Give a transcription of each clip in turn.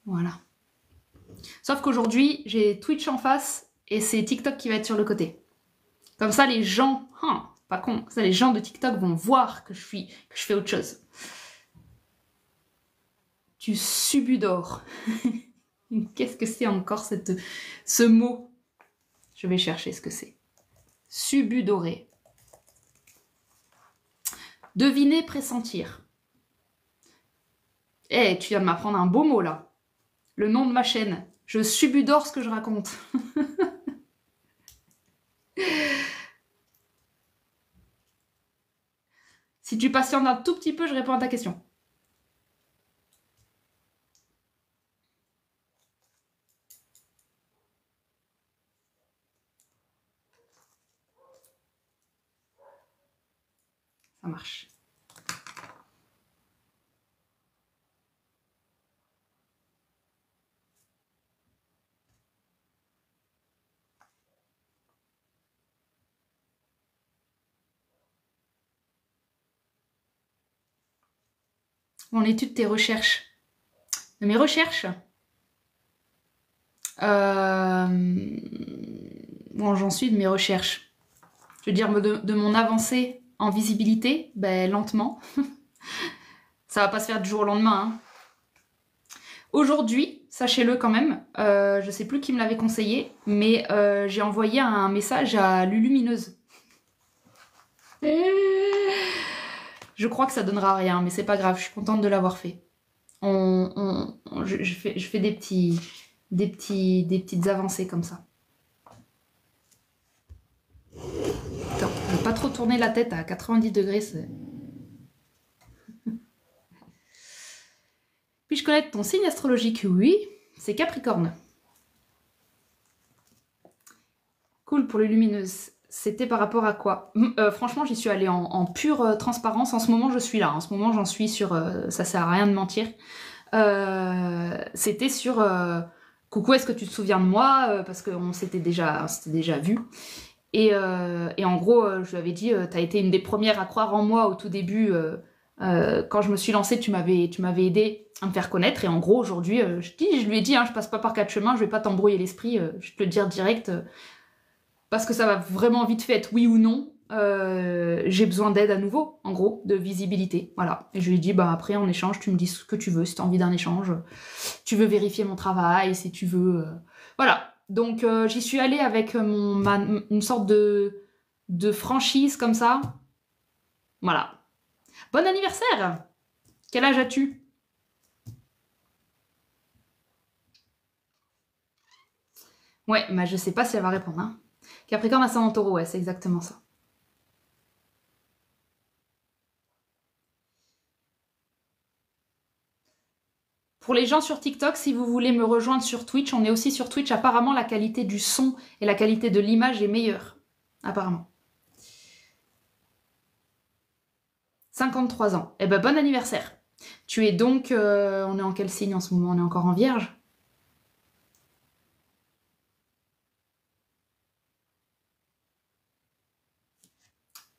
Voilà. Sauf qu'aujourd'hui, j'ai Twitch en face et c'est TikTok qui va être sur le côté. Comme ça, les gens, pas con, ça les gens de TikTok vont voir que je fais autre chose. Tu subudores. Qu'est-ce que c'est encore ce mot? Je vais chercher ce que c'est. Subudorer. Deviner, pressentir. Eh, tu viens de m'apprendre un beau mot là. Le nom de ma chaîne. Je subudore ce que je raconte. Si tu patientes un tout petit peu, je réponds à ta question. Ça marche. Bon, l'étude de tes recherches. De mes recherches Bon, j'en suis de mes recherches. Je veux dire, de mon avancée en visibilité, ben, lentement. Ça va pas se faire du jour au lendemain. Hein. Aujourd'hui, sachez-le quand même, je sais plus qui me l'avait conseillé, mais j'ai envoyé un message à Lulumineuse. Je crois que ça donnera rien, mais c'est pas grave, je suis contente de l'avoir fait. Je fais des petites avancées comme ça. Attends, ne pas trop tourner la tête à 90 degrés, c'est... Puis-je connaître ton signe astrologique? Oui, c'est Capricorne. Cool pour les lumineuses. C'était par rapport à quoi? Franchement, j'y suis allée en pure transparence. En ce moment, je suis là. En ce moment, j'en suis sur... ça sert à rien de mentir. C'était sur... coucou, est-ce que tu te souviens de moi? Parce qu'on s'était déjà vu. Et en gros, je lui avais dit, t'as été une des premières à croire en moi au tout début. Quand je me suis lancée, tu m'avais aidé à me faire connaître. Et en gros, aujourd'hui, je lui ai dit, je passe pas par 4 chemins, je vais pas t'embrouiller l'esprit, je vais te le dire direct. Parce que ça va vraiment vite fait être oui ou non. J'ai besoin d'aide à nouveau, en gros, de visibilité. Voilà. Et je lui ai dit, après, en échange, tu me dis ce que tu veux, si tu as envie d'un échange. Tu veux vérifier mon travail, si tu veux... Voilà. Donc, j'y suis allée avec une sorte de franchise comme ça. Voilà. Bon anniversaire! Quel âge as-tu? Ouais, mais je sais pas si elle va répondre. Hein. Capricorne ascendant Taureau, ouais, c'est exactement ça. Pour les gens sur TikTok, si vous voulez me rejoindre sur Twitch, on est aussi sur Twitch. Apparemment, la qualité du son et la qualité de l'image est meilleure. Apparemment. 53 ans. Eh ben, bon anniversaire. Tu es donc... on est en quel signe en ce moment? On est encore en Vierge?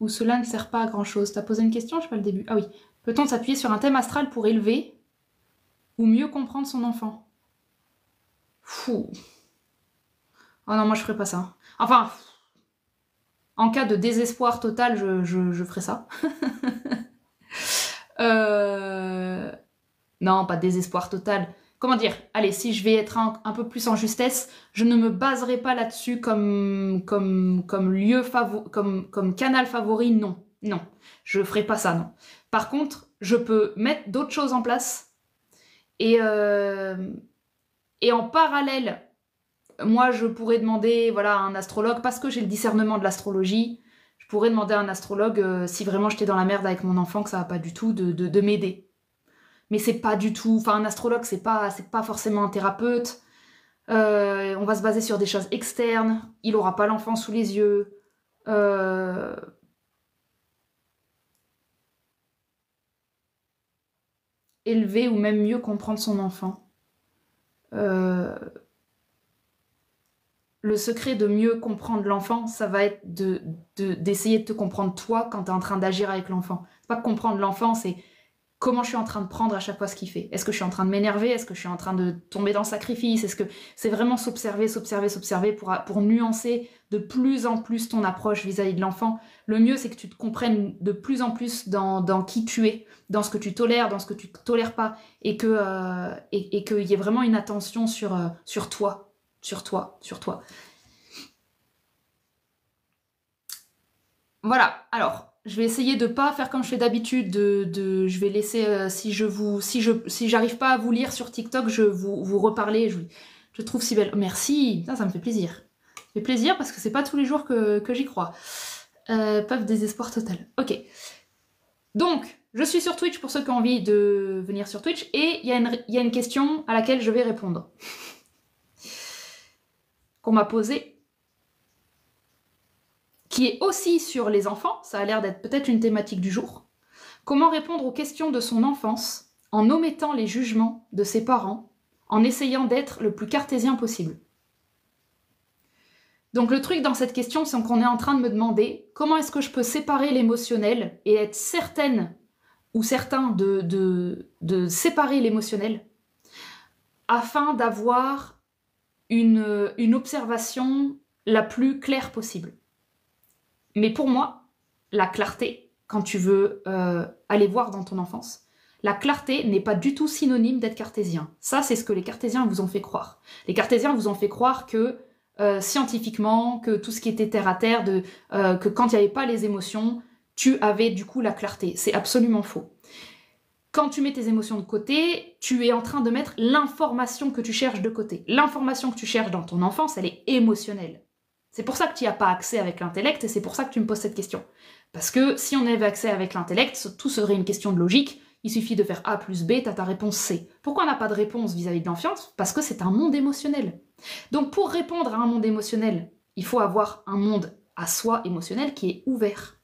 Ou cela ne sert pas à grand-chose. T'as posé une question? Je sais pas le début. Ah oui. Peut-on s'appuyer sur un thème astral pour élever ou mieux comprendre son enfant? Fou. Oh non, moi je ferais pas ça. Enfin, en cas de désespoir total, je ferais ça. Non, pas de désespoir total. Comment dire? Allez, si je vais être un peu plus en justesse, je ne me baserai pas là-dessus comme lieu comme canal favori, non. Non, je ferai pas ça, non. Par contre, je peux mettre d'autres choses en place et en parallèle, moi, je pourrais demander à un astrologue, parce que j'ai le discernement de l'astrologie, je pourrais demander à un astrologue, si vraiment j'étais dans la merde avec mon enfant, que ça va pas du tout, de m'aider. Mais c'est pas du tout... Enfin, un astrologue, c'est pas forcément un thérapeute. On va se baser sur des choses externes. Il aura pas l'enfant sous les yeux. Élever ou même mieux comprendre son enfant. Le secret de mieux comprendre l'enfant, ça va être d'essayer de te comprendre toi quand tu es en train d'agir avec l'enfant. C'est pas comprendre l'enfant, c'est comment je suis en train de prendre à chaque fois ce qu'il fait. Est-ce que je suis en train de m'énerver? Est-ce que je suis en train de tomber dans le sacrifice? Est-ce que c'est vraiment s'observer pour nuancer de plus en plus ton approche vis-à-vis de l'enfant? Le mieux, c'est que tu te comprennes de plus en plus dans qui tu es, dans ce que tu tolères, dans ce que tu tolères pas, et qu'il y ait vraiment une attention sur toi. Voilà, alors... Je vais essayer de pas faire comme je fais d'habitude, je vais laisser, si j'arrive pas à vous lire sur TikTok, je vous reparler, je trouve si belle. Merci, ça me fait plaisir. Ça me fait plaisir parce que c'est pas tous les jours que j'y crois. Paf, désespoir total. Ok. Donc, je suis sur Twitch pour ceux qui ont envie de venir sur Twitch, et il y a une question à laquelle je vais répondre. Qu'on m'a posée, qui est aussi sur les enfants, ça a l'air d'être peut-être une thématique du jour. Comment répondre aux questions de son enfance en omettant les jugements de ses parents, en essayant d'être le plus cartésien possible? Donc le truc dans cette question, c'est qu'on est en train de me demander comment est-ce que je peux séparer l'émotionnel et être certaine ou certain de séparer l'émotionnel afin d'avoir une observation la plus claire possible. Mais pour moi, la clarté, quand tu veux aller voir dans ton enfance, la clarté n'est pas du tout synonyme d'être cartésien. Ça, c'est ce que les cartésiens vous ont fait croire. Les cartésiens vous ont fait croire que scientifiquement, que tout ce qui était terre à terre, que quand il n'y avait pas les émotions, tu avais du coup la clarté. C'est absolument faux. Quand tu mets tes émotions de côté, tu es en train de mettre l'information que tu cherches de côté. L'information que tu cherches dans ton enfance, elle est émotionnelle. C'est pour ça que tu n'y as pas accès avec l'intellect, et c'est pour ça que tu me poses cette question. Parce que si on avait accès avec l'intellect, tout serait une question de logique, il suffit de faire A plus B, t'as ta réponse C. Pourquoi on n'a pas de réponse vis-à-vis de l'enfance? Parce que c'est un monde émotionnel. Donc pour répondre à un monde émotionnel, il faut avoir un monde à soi émotionnel qui est ouvert.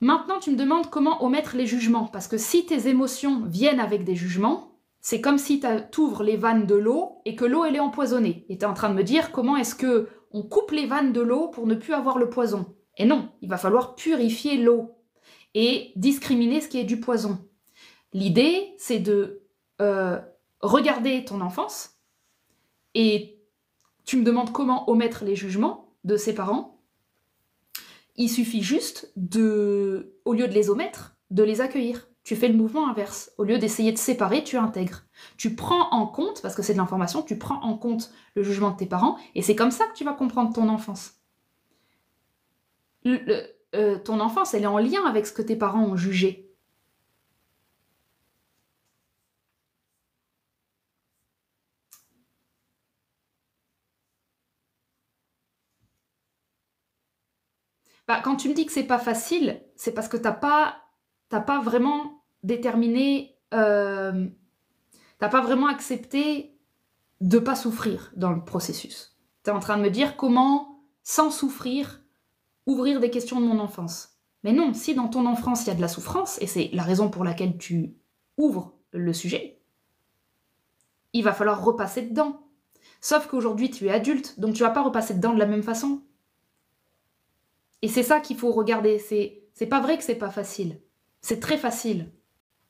Maintenant, tu me demandes comment omettre les jugements, parce que si tes émotions viennent avec des jugements, c'est comme si tu ouvres les vannes de l'eau et que l'eau elle est empoisonnée. Et tu es en train de me dire comment est-ce que on coupe les vannes de l'eau pour ne plus avoir le poison. Et non, il va falloir purifier l'eau et discriminer ce qui est du poison. L'idée, c'est de regarder ton enfance, et tu me demandes comment omettre les jugements de ses parents. Il suffit juste au lieu de les omettre, de les accueillir. Tu fais le mouvement inverse. Au lieu d'essayer de séparer, tu intègres. Tu prends en compte, parce que c'est de l'information, tu prends en compte le jugement de tes parents, et c'est comme ça que tu vas comprendre ton enfance. Ton enfance, elle est en lien avec ce que tes parents ont jugé. Bah, quand tu me dis que c'est pas facile, c'est parce que t'as pas vraiment déterminé, t'as pas vraiment accepté de pas souffrir dans le processus. T'es en train de me dire comment, sans souffrir, ouvrir des questions de mon enfance. Mais non, si dans ton enfance il y a de la souffrance, et c'est la raison pour laquelle tu ouvres le sujet, il va falloir repasser dedans. Sauf qu'aujourd'hui tu es adulte, donc tu vas pas repasser dedans de la même façon. Et c'est ça qu'il faut regarder. C'est pas vrai que c'est pas facile. C'est très facile.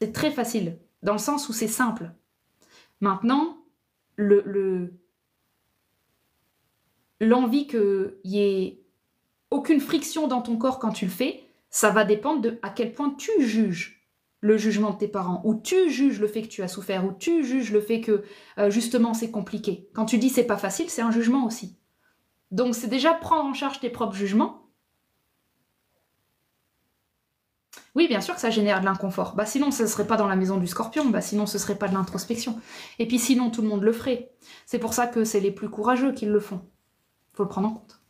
C'est très facile, dans le sens où c'est simple. Maintenant, l'envie qu'il y ait aucune friction dans ton corps quand tu le fais, ça va dépendre de à quel point tu juges le jugement de tes parents, ou tu juges le fait que tu as souffert, ou tu juges le fait que justement c'est compliqué. Quand tu dis c'est pas facile, c'est un jugement aussi. Donc c'est déjà prendre en charge tes propres jugements. Oui, bien sûr que ça génère de l'inconfort. Bah sinon, ce ne serait pas dans la maison du scorpion. Bah sinon, ce serait pas de l'introspection. Et puis sinon, tout le monde le ferait. C'est pour ça que c'est les plus courageux qui le font. Faut le prendre en compte.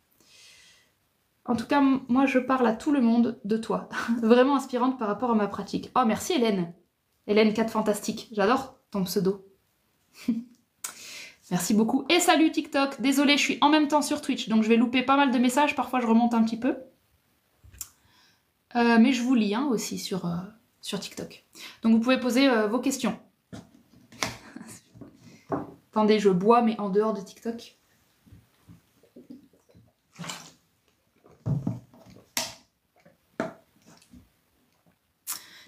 En tout cas, moi, je parle à tout le monde de toi. Vraiment inspirante par rapport à ma pratique. Oh, merci Hélène. Hélène 4 Fantastique. J'adore ton pseudo. Merci beaucoup. Et salut TikTok. Désolée, je suis en même temps sur Twitch, donc je vais louper pas mal de messages. Parfois, je remonte un petit peu. Mais je vous lis aussi sur TikTok. Donc vous pouvez poser vos questions. Attendez, je bois, mais en dehors de TikTok.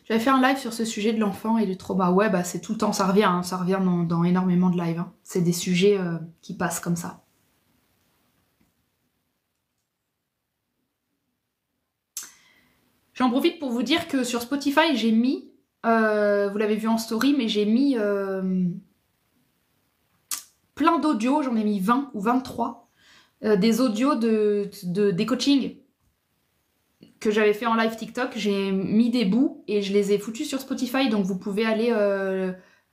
J'avais fait un live sur ce sujet de l'enfant et du trauma. Ouais, bah c'est tout le temps, ça revient, hein, ça revient dans énormément de lives. Hein. C'est des sujets qui passent comme ça. J'en profite pour vous dire que sur Spotify, j'ai mis, vous l'avez vu en story, mais j'ai mis plein d'audios, j'en ai mis 20 ou 23, des audios des coachings que j'avais fait en live TikTok. J'ai mis des bouts et je les ai foutus sur Spotify, donc vous pouvez aller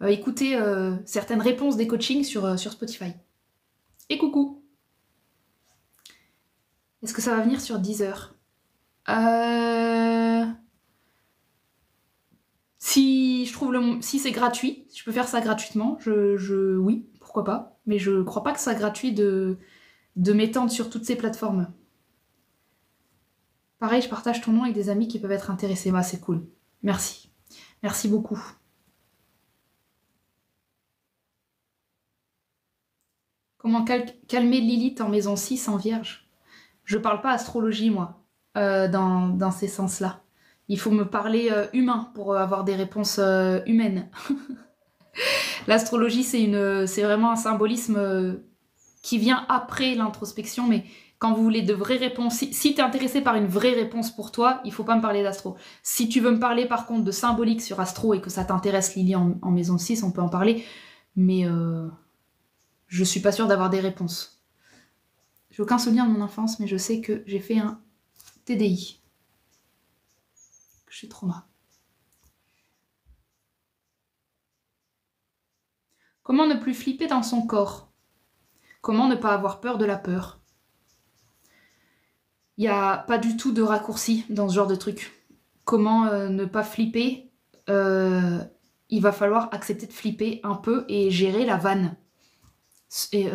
écouter certaines réponses des coachings sur Spotify. Et coucou! Est-ce que ça va venir sur Deezer? Si je trouve si c'est gratuit, si je peux faire ça gratuitement, oui, pourquoi pas. Mais je crois pas que ça soit gratuit de m'étendre sur toutes ces plateformes. Pareil, je partage ton nom avec des amis qui peuvent être intéressés. Bah, c'est cool. Merci. Merci beaucoup. Comment calmer Lilith en maison 6 en vierge? Je parle pas astrologie, moi, dans ces sens-là. Il faut me parler humain pour avoir des réponses humaines. L'astrologie, c'est vraiment un symbolisme qui vient après l'introspection, mais quand vous voulez de vraies réponses, si tu es intéressé par une vraie réponse pour toi, il faut pas me parler d'astro. Si tu veux me parler par contre de symbolique sur astro et que ça t'intéresse Lily en maison 6, on peut en parler, mais je suis pas sûre d'avoir des réponses. J'ai aucun souvenir de mon enfance, mais je sais que j'ai fait un TDI. Je suis trauma. Comment ne plus flipper dans son corps? Comment ne pas avoir peur de la peur? Il n'y a pas du tout de raccourci dans ce genre de truc. Comment ne pas flipper? Il va falloir accepter de flipper un peu et gérer la vanne. Et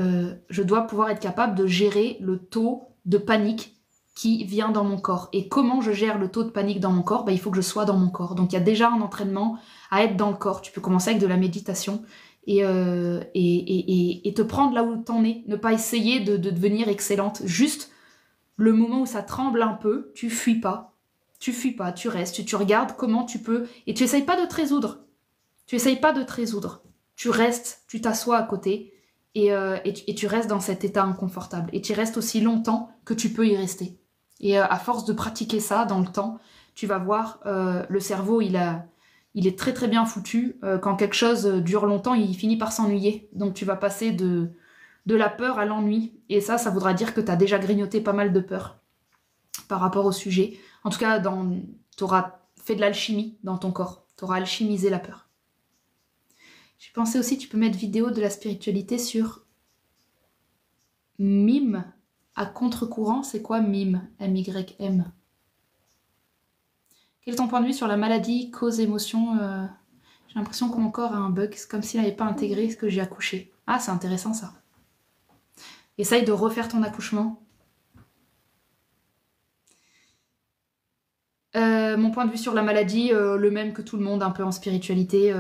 je dois pouvoir être capable de gérer le taux de panique qui vient dans mon corps. Et comment je gère le taux de panique dans mon corps? Bah, il faut que je sois dans mon corps. Donc il y a déjà un entraînement à être dans le corps. Tu peux commencer avec de la méditation et te prendre là où t'en es. Ne pas essayer de devenir excellente. Juste le moment où ça tremble un peu, tu fuis pas. Tu fuis pas, tu restes, tu regardes comment tu peux. Et tu essayes pas de te résoudre. Tu essayes pas de te résoudre. Tu restes, tu t'assois à côté et tu restes dans cet état inconfortable. Et tu restes aussi longtemps que tu peux y rester. Et à force de pratiquer ça dans le temps, tu vas voir, le cerveau, il est très très bien foutu. Quand quelque chose dure longtemps, il finit par s'ennuyer. Donc tu vas passer de la peur à l'ennui. Et ça voudra dire que tu as déjà grignoté pas mal de peur par rapport au sujet. En tout cas, tu auras fait de l'alchimie dans ton corps. Tu auras alchimisé la peur. J'ai pensé aussi, tu peux mettre vidéo de la spiritualité sur Mime à contre-courant. C'est quoi Mime? M-Y-M. Quel est ton point de vue sur la maladie, cause, émotion? J'ai l'impression que mon corps a un bug. C'est comme s'il n'avait pas intégré ce que j'ai accouché. Ah, c'est intéressant ça. Essaye de refaire ton accouchement. Mon point de vue sur la maladie, le même que tout le monde, un peu en spiritualité.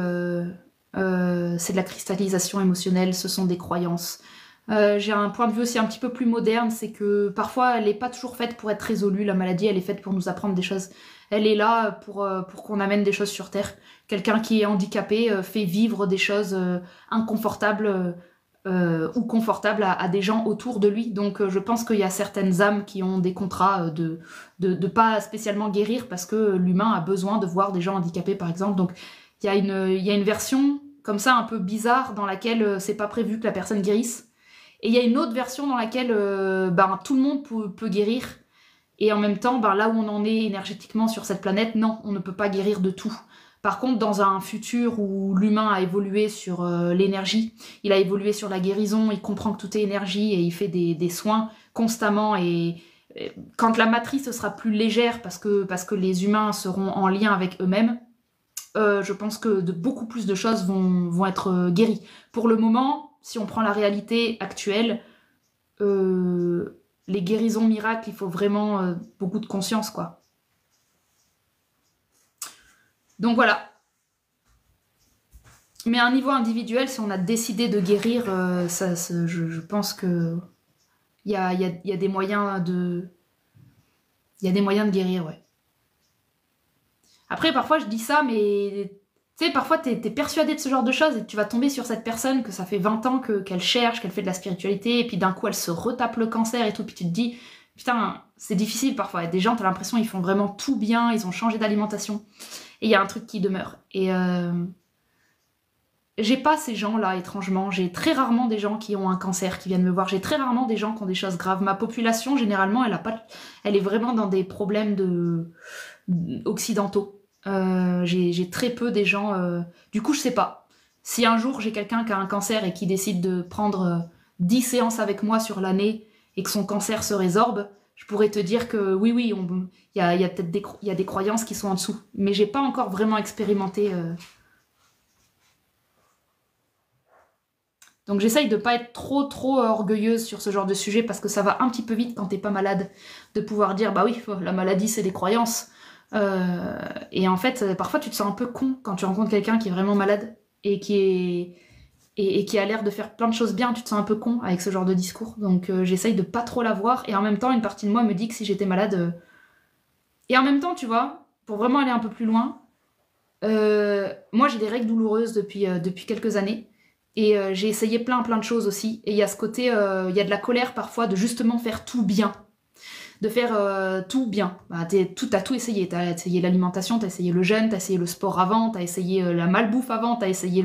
C'est de la cristallisation émotionnelle, ce sont des croyances. J'ai un point de vue aussi un petit peu plus moderne, c'est que parfois elle n'est pas toujours faite pour être résolue, la maladie, elle est faite pour nous apprendre des choses. Elle est là pour qu'on amène des choses sur Terre. Quelqu'un qui est handicapé fait vivre des choses inconfortables ou confortables à des gens autour de lui. Donc je pense qu'il y a certaines âmes qui ont des contrats de pas spécialement guérir parce que l'humain a besoin de voir des gens handicapés par exemple. Donc il y a une version comme ça un peu bizarre dans laquelle c'est pas prévu que la personne guérisse. Et il y a une autre version dans laquelle tout le monde peut guérir. Et en même temps, là où on en est énergétiquement sur cette planète, non, on ne peut pas guérir de tout. Par contre, dans un futur où l'humain a évolué sur l'énergie, il a évolué sur la guérison, il comprend que tout est énergie et il fait des soins constamment. Et quand la matrice sera plus légère parce que les humains seront en lien avec eux-mêmes, je pense que beaucoup plus de choses vont être guéries. Pour le moment, si on prend la réalité actuelle, les guérisons miracles, il faut vraiment beaucoup de conscience, quoi. Donc voilà. Mais à un niveau individuel, si on a décidé de guérir, je pense que il y a des moyens de... Il y a des moyens de guérir, ouais. Après, parfois, je dis ça, mais tu sais, parfois, t'es persuadé de ce genre de choses et tu vas tomber sur cette personne que ça fait 20 ans qu'elle cherche, qu'elle fait de la spiritualité, et puis d'un coup, elle se retape le cancer et tout, puis tu te dis, putain, c'est difficile parfois. Et des gens, t'as l'impression, ils font vraiment tout bien, ils ont changé d'alimentation, et il y a un truc qui demeure. Et j'ai pas ces gens-là, étrangement. J'ai très rarement des gens qui ont un cancer qui viennent me voir. J'ai très rarement des gens qui ont des choses graves. Ma population, généralement, elle est vraiment dans des problèmes occidentaux. J'ai très peu des gens... Du coup, je sais pas. Si un jour j'ai quelqu'un qui a un cancer et qui décide de prendre 10 séances avec moi sur l'année et que son cancer se résorbe, je pourrais te dire que oui, il y a peut-être des croyances qui sont en dessous. Mais j'ai pas encore vraiment expérimenté... Donc j'essaye de pas être trop orgueilleuse sur ce genre de sujet parce que ça va un petit peu vite quand t'es pas malade de pouvoir dire bah oui, la maladie c'est des croyances. Et en fait, parfois tu te sens un peu con quand tu rencontres quelqu'un qui est vraiment malade et qui a l'air de faire plein de choses bien, tu te sens un peu con avec ce genre de discours. Donc j'essaye de pas trop l'avoir et en même temps une partie de moi me dit que si j'étais malade... Et en même temps, tu vois, pour vraiment aller un peu plus loin, moi j'ai des règles douloureuses depuis quelques années. Et j'ai essayé plein de choses aussi. Et il y a ce côté, il y a de la colère parfois de justement faire tout bien. De faire tout bien. Bah, t'as tout essayé. T'as essayé l'alimentation, t'as essayé le jeûne, t'as essayé le sport avant, t'as essayé la malbouffe avant, t'as essayé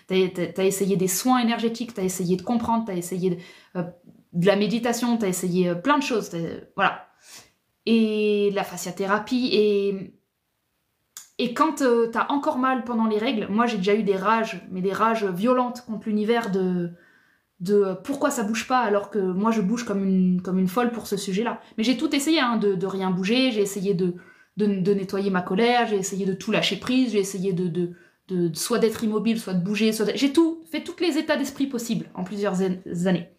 des soins énergétiques, t'as essayé de comprendre, t'as essayé de la méditation, t'as essayé plein de choses. Voilà. Et la fasciathérapie. Et quand t'as encore mal pendant les règles, moi j'ai déjà eu des rages, mais des rages violentes contre l'univers de pourquoi ça bouge pas alors que moi je bouge comme une folle pour ce sujet-là. Mais j'ai tout essayé, hein, de rien bouger, j'ai essayé de nettoyer ma colère, j'ai essayé de tout lâcher prise, j'ai essayé de soit d'être immobile, soit de bouger, j'ai tout fait tous les états d'esprit possibles en plusieurs années.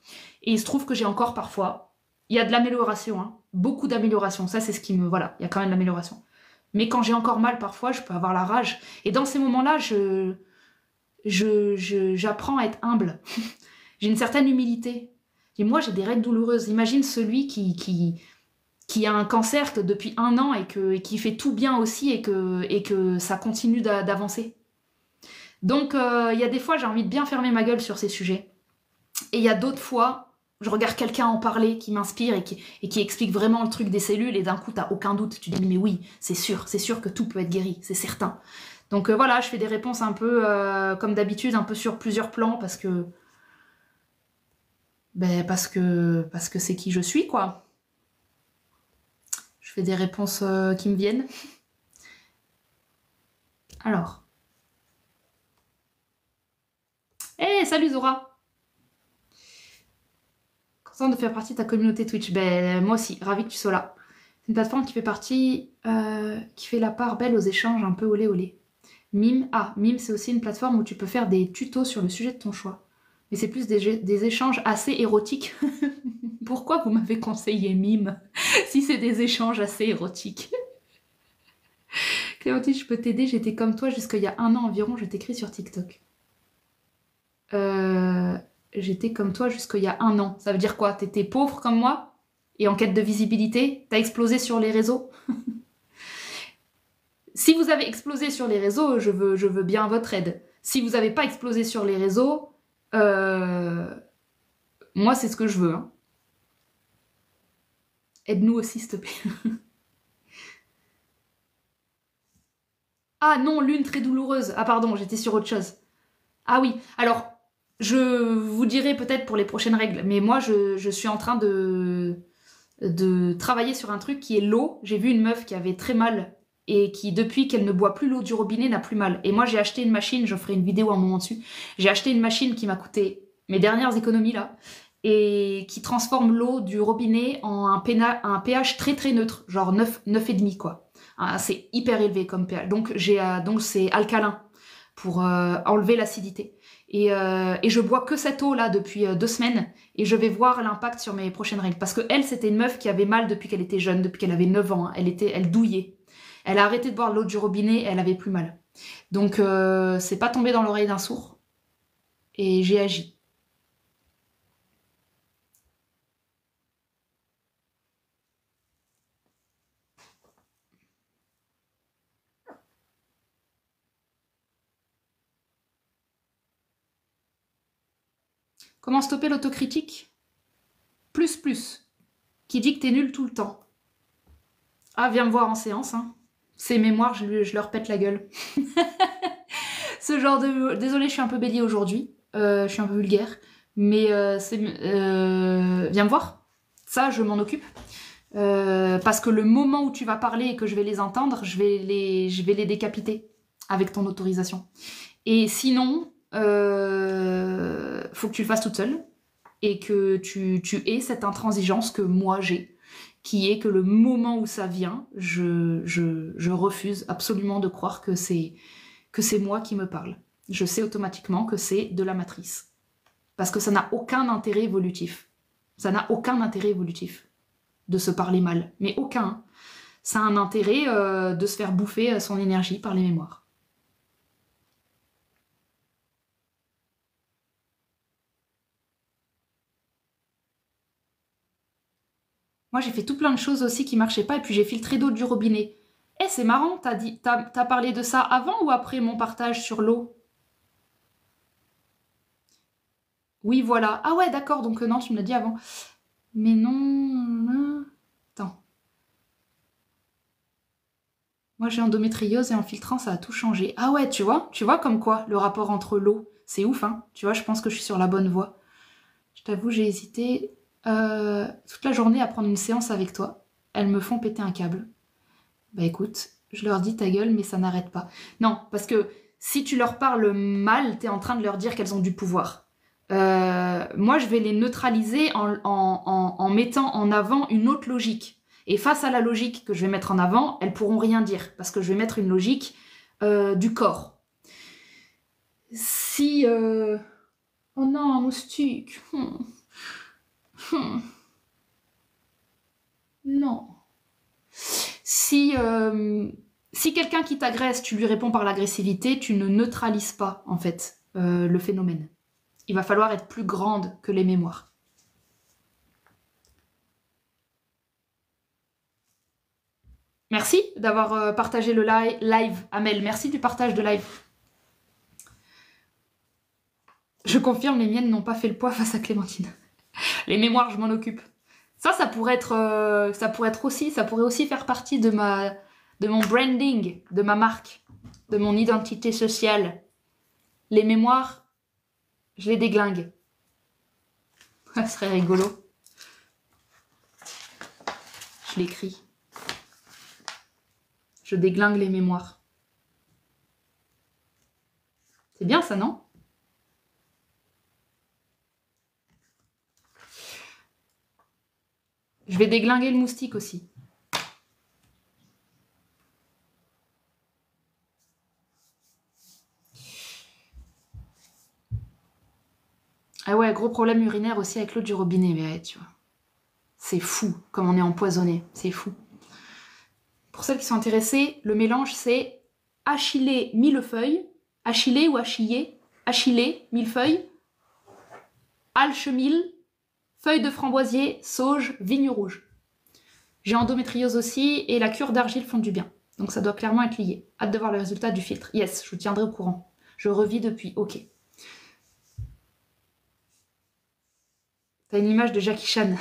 Et il se trouve que j'ai encore parfois, il y a de l'amélioration, hein, beaucoup d'amélioration, ça c'est ce qui me... Voilà, il y a quand même de l'amélioration. Mais quand j'ai encore mal parfois, je peux avoir la rage. Et dans ces moments-là, j'apprends à être humble. J'ai une certaine humilité. Et moi, j'ai des règles douloureuses. Imagine celui qui a un cancer que depuis 1 an et qui fait tout bien aussi et que ça continue d'avancer. Donc, il y a des fois, j'ai envie de bien fermer ma gueule sur ces sujets. Et il y a d'autres fois, je regarde quelqu'un en parler qui m'inspire et qui explique vraiment le truc des cellules et d'un coup, t'as aucun doute. Tu dis, mais oui, c'est sûr que tout peut être guéri, c'est certain. Donc voilà, je fais des réponses un peu, comme d'habitude, un peu sur plusieurs plans parce que c'est qui je suis, quoi. Je fais des réponses qui me viennent. Alors. Hey, salut Zora! Content de faire partie de ta communauté Twitch. Ben, moi aussi, ravie que tu sois là. C'est une plateforme qui fait partie, qui fait la part belle aux échanges un peu olé olé. Mime, Mime c'est aussi une plateforme où tu peux faire des tutos sur le sujet de ton choix. Mais c'est plus des échanges assez érotiques. Pourquoi vous m'avez conseillé Mime si c'est des échanges assez érotiques? Clémentine, je peux t'aider, j'étais comme toi jusqu'il y a 1 an environ, je t'écris sur TikTok. J'étais comme toi jusqu'il y a 1 an. Ça veut dire quoi? T'étais pauvre comme moi? Et en quête de visibilité? T'as explosé sur les réseaux? Si vous avez explosé sur les réseaux, je veux bien votre aide. Si vous n'avez pas explosé sur les réseaux, moi c'est ce que je veux. Hein. Aide-nous aussi, s'il te plaît. Ah non, l'une très douloureuse. Ah pardon, j'étais sur autre chose. Ah oui, alors, je vous dirai peut-être pour les prochaines règles, mais moi je suis en train de travailler sur un truc qui est l'eau. J'ai vu une meuf qui avait très mal et qui, depuis qu'elle ne boit plus l'eau du robinet, n'a plus mal. Et moi j'ai acheté une machine, je ferai une vidéo un moment dessus, j'ai acheté une machine qui m'a coûté mes dernières économies là, et qui transforme l'eau du robinet en un pH très neutre, genre 9,5 quoi. Ah, c'est hyper élevé comme pH. Donc c'est alcalin pour enlever l'acidité. Et je bois que cette eau là depuis 2 semaines et je vais voir l'impact sur mes prochaines règles. Parce que elle, c'était une meuf qui avait mal depuis qu'elle était jeune, depuis qu'elle avait 9 ans. Hein. Elle douillait. Elle a arrêté de boire l'eau du robinet et elle avait plus mal. Donc c'est pas tombé dans l'oreille d'un sourd. Et j'ai agi. Comment stopper l'autocritique? Plus, qui dit que t'es nul tout le temps. Ah, viens me voir en séance, hein. Ces mémoires, je leur pète la gueule. Ce genre de... Désolée, je suis un peu bélier aujourd'hui. Je suis un peu vulgaire. Mais viens me voir. Ça, je m'en occupe. Parce que le moment où tu vas parler et que je vais les entendre, je vais les décapiter avec ton autorisation. Et sinon, faut que tu le fasses toute seule et que tu aies cette intransigeance que moi j'ai, qui est que le moment où ça vient, je refuse absolument de croire que c'est moi qui me parle. Je sais automatiquement que c'est de la matrice. Parce que ça n'a aucun intérêt évolutif. Ça n'a aucun intérêt évolutif de se parler mal. Mais aucun. Ça a un intérêt de se faire bouffer son énergie par les mémoires. Moi, j'ai fait tout plein de choses aussi qui marchaient pas, et puis j'ai filtré d'eau du robinet. Eh, c'est marrant, t'as parlé de ça avant ou après mon partage sur l'eau? Oui, voilà. Ah ouais, d'accord, donc non, tu me l'as dit avant. Mais non... Attends. Moi, j'ai endométriose et en filtrant, ça a tout changé. Ah ouais, tu vois comme quoi, le rapport entre l'eau, c'est ouf, hein. Tu vois, je pense que je suis sur la bonne voie. Je t'avoue, j'ai hésité toute la journée à prendre une séance avec toi. Elles me font péter un câble. Bah écoute, je leur dis ta gueule, mais ça n'arrête pas. Non, parce que si tu leur parles mal, t'es en train de leur dire qu'elles ont du pouvoir. Moi, je vais les neutraliser en mettant en avant une autre logique. Et face à la logique que je vais mettre en avant, elles pourront rien dire, parce que je vais mettre une logique du corps. Si... Oh non, un moustique. Non. Si quelqu'un qui t'agresse, tu lui réponds par l'agressivité, tu ne neutralises pas, en fait, le phénomène. Il va falloir être plus grande que les mémoires. Merci d'avoir partagé le live, Amel. Merci du partage de live. Je confirme, les miennes n'ont pas fait le poids face à Clémentine. Les mémoires, je m'en occupe. Ça pourrait être aussi, ça pourrait aussi faire partie de mon branding, de ma marque, de mon identité sociale. Les mémoires, je les déglingue. Ça serait rigolo. Je l'écris. Je déglingue les mémoires. C'est bien ça, non? Je vais déglinguer le moustique aussi. Ah ouais, gros problème urinaire aussi avec l'eau du robinet, mais ouais, tu vois. C'est fou, comme on est empoisonné, c'est fou. Pour celles qui sont intéressées, le mélange c'est achillée millefeuille, achillée ou achillée, achillée, millefeuille, alchemille, feuille de framboisier, sauge, vigne rouge. J'ai endométriose aussi et la cure d'argile font du bien. Donc ça doit clairement être lié. Hâte de voir le résultat du filtre. Yes, je vous tiendrai au courant. Je revis depuis, ok. T'as une image de Jackie Chan.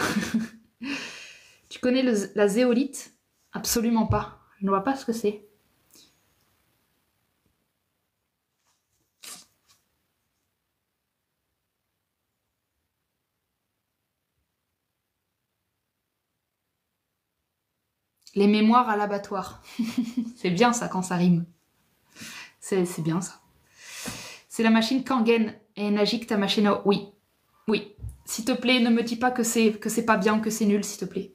Tu connais la zéolite? Absolument pas. Je ne vois pas ce que c'est. Les mémoires à l'abattoir. C'est bien ça quand ça rime. C'est bien ça. C'est la machine Kangen et Najik ta machine. Oui, oui. S'il te plaît, ne me dis pas que c'est pas bien, que c'est nul, s'il te plaît.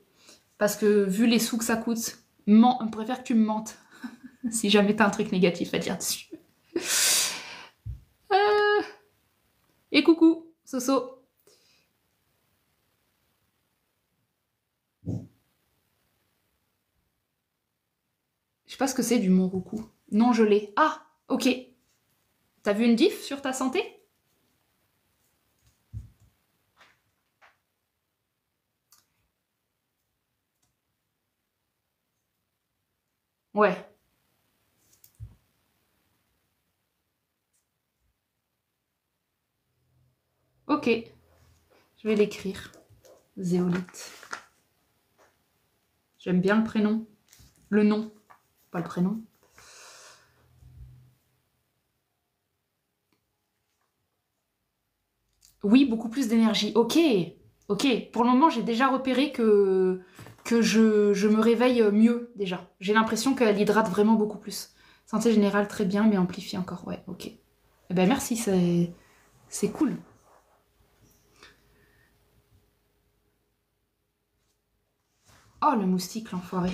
Parce que vu les sous que ça coûte, je préfère que tu me mentes. Si jamais t'as un truc négatif à dire dessus. Et coucou, Soso. Je sais pas ce que c'est du Monroucou. Non, je l'ai. Ah, ok. T'as vu une diff sur ta santé? Ouais. Ok. Je vais l'écrire. Zéolite. J'aime bien le prénom. Le nom, pas le prénom. Oui, beaucoup plus d'énergie. Ok, ok. Pour le moment, j'ai déjà repéré que je me réveille mieux, déjà. J'ai l'impression qu'elle hydrate vraiment beaucoup plus. Santé générale, très bien, mais amplifie encore. Ouais, ok. Eh ben merci, c'est cool. Oh, le moustique, l'enfoiré.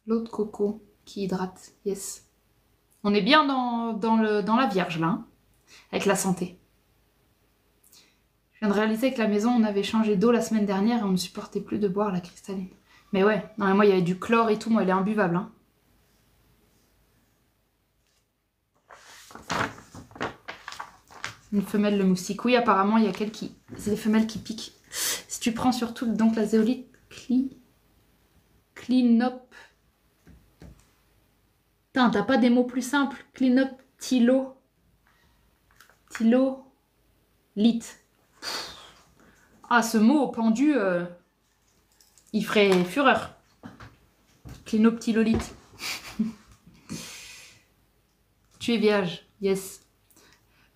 L'eau de coco qui hydrate, yes. On est bien dans la vierge, là, hein, avec la santé. Je viens de réaliser que la maison, on avait changé d'eau la semaine dernière et on ne supportait plus de boire la cristalline. Mais ouais, non mais moi, il y avait du chlore et tout, moi, elle est imbuvable, hein. Une femelle, le moustique. Oui, apparemment, il y a quelques qui... C'est des femelles qui piquent. Si tu prends surtout donc la zéolite Cleanop. Putain, t'as pas des mots plus simples. Cleanop Lite. Ah, ce mot pendu, il ferait fureur. Clinoptilolite. Tu es vierge, yes.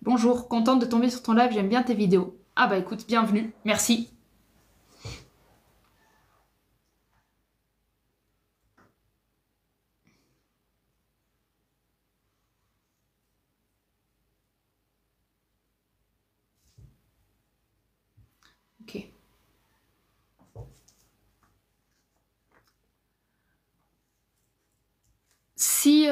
Bonjour, contente de tomber sur ton live, j'aime bien tes vidéos. Ah bah écoute, bienvenue, merci. Ok. Si...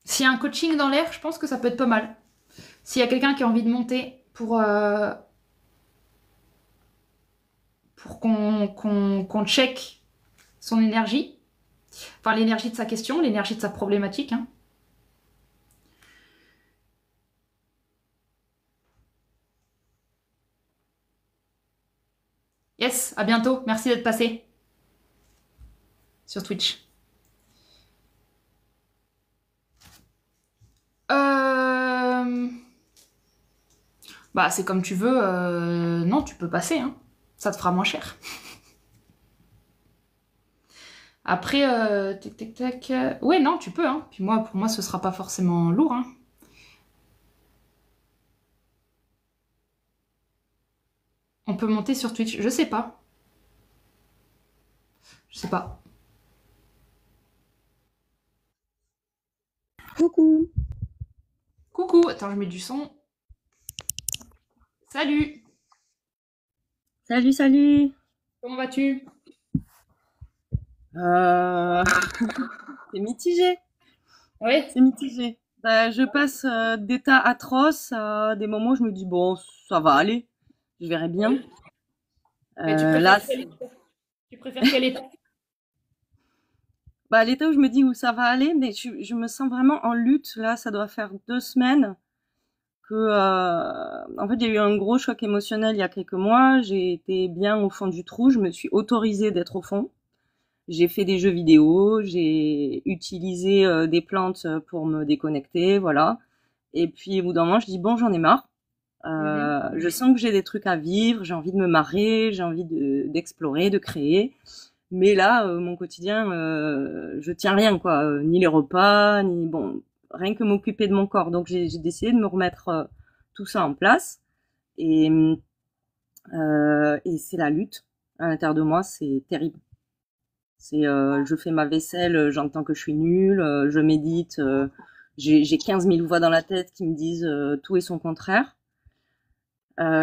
S'il y a un coaching dans l'air, je pense que ça peut être pas mal. S'il y a quelqu'un qui a envie de monter pour qu'on check son énergie, enfin l'énergie de sa question, l'énergie de sa problématique, hein. Yes, à bientôt, merci d'être passé sur Twitch. Bah c'est comme tu veux, non tu peux passer, hein. Ça te fera moins cher. Après, tac tac tac, ouais non tu peux, hein. Puis moi, pour moi ce sera pas forcément lourd, hein. On peut monter sur Twitch, je sais pas. Je sais pas. Coucou. Coucou, attends je mets du son. Salut. Salut, salut. Comment vas-tu? Euh... C'est mitigé. Ouais. C'est mitigé. Je passe d'états atroces à des moments où je me dis, bon, ça va aller, je verrai bien. Mais Là, tu préfères quel état? l'état où je me dis où ça va aller, mais je me sens vraiment en lutte. Là, ça doit faire 2 semaines que, en fait, il y a eu un gros choc émotionnel il y a quelques mois. J'ai été bien au fond du trou. Je me suis autorisée d'être au fond. J'ai fait des jeux vidéo, j'ai utilisé des plantes pour me déconnecter, voilà. Et puis au bout d'un moment, je dis bon, j'en ai marre. Je sens que j'ai des trucs à vivre, j'ai envie de me marrer, j'ai envie d'explorer, de créer. Mais là, mon quotidien, je tiens rien, quoi. Ni les repas, ni bon, rien que m'occuper de mon corps. Donc j'ai décidé de me remettre tout ça en place. Et c'est la lutte à l'intérieur de moi, c'est terrible. C'est je fais ma vaisselle, j'entends que je suis nulle, je médite, j'ai 15 000 voix dans la tête qui me disent tout et son contraire.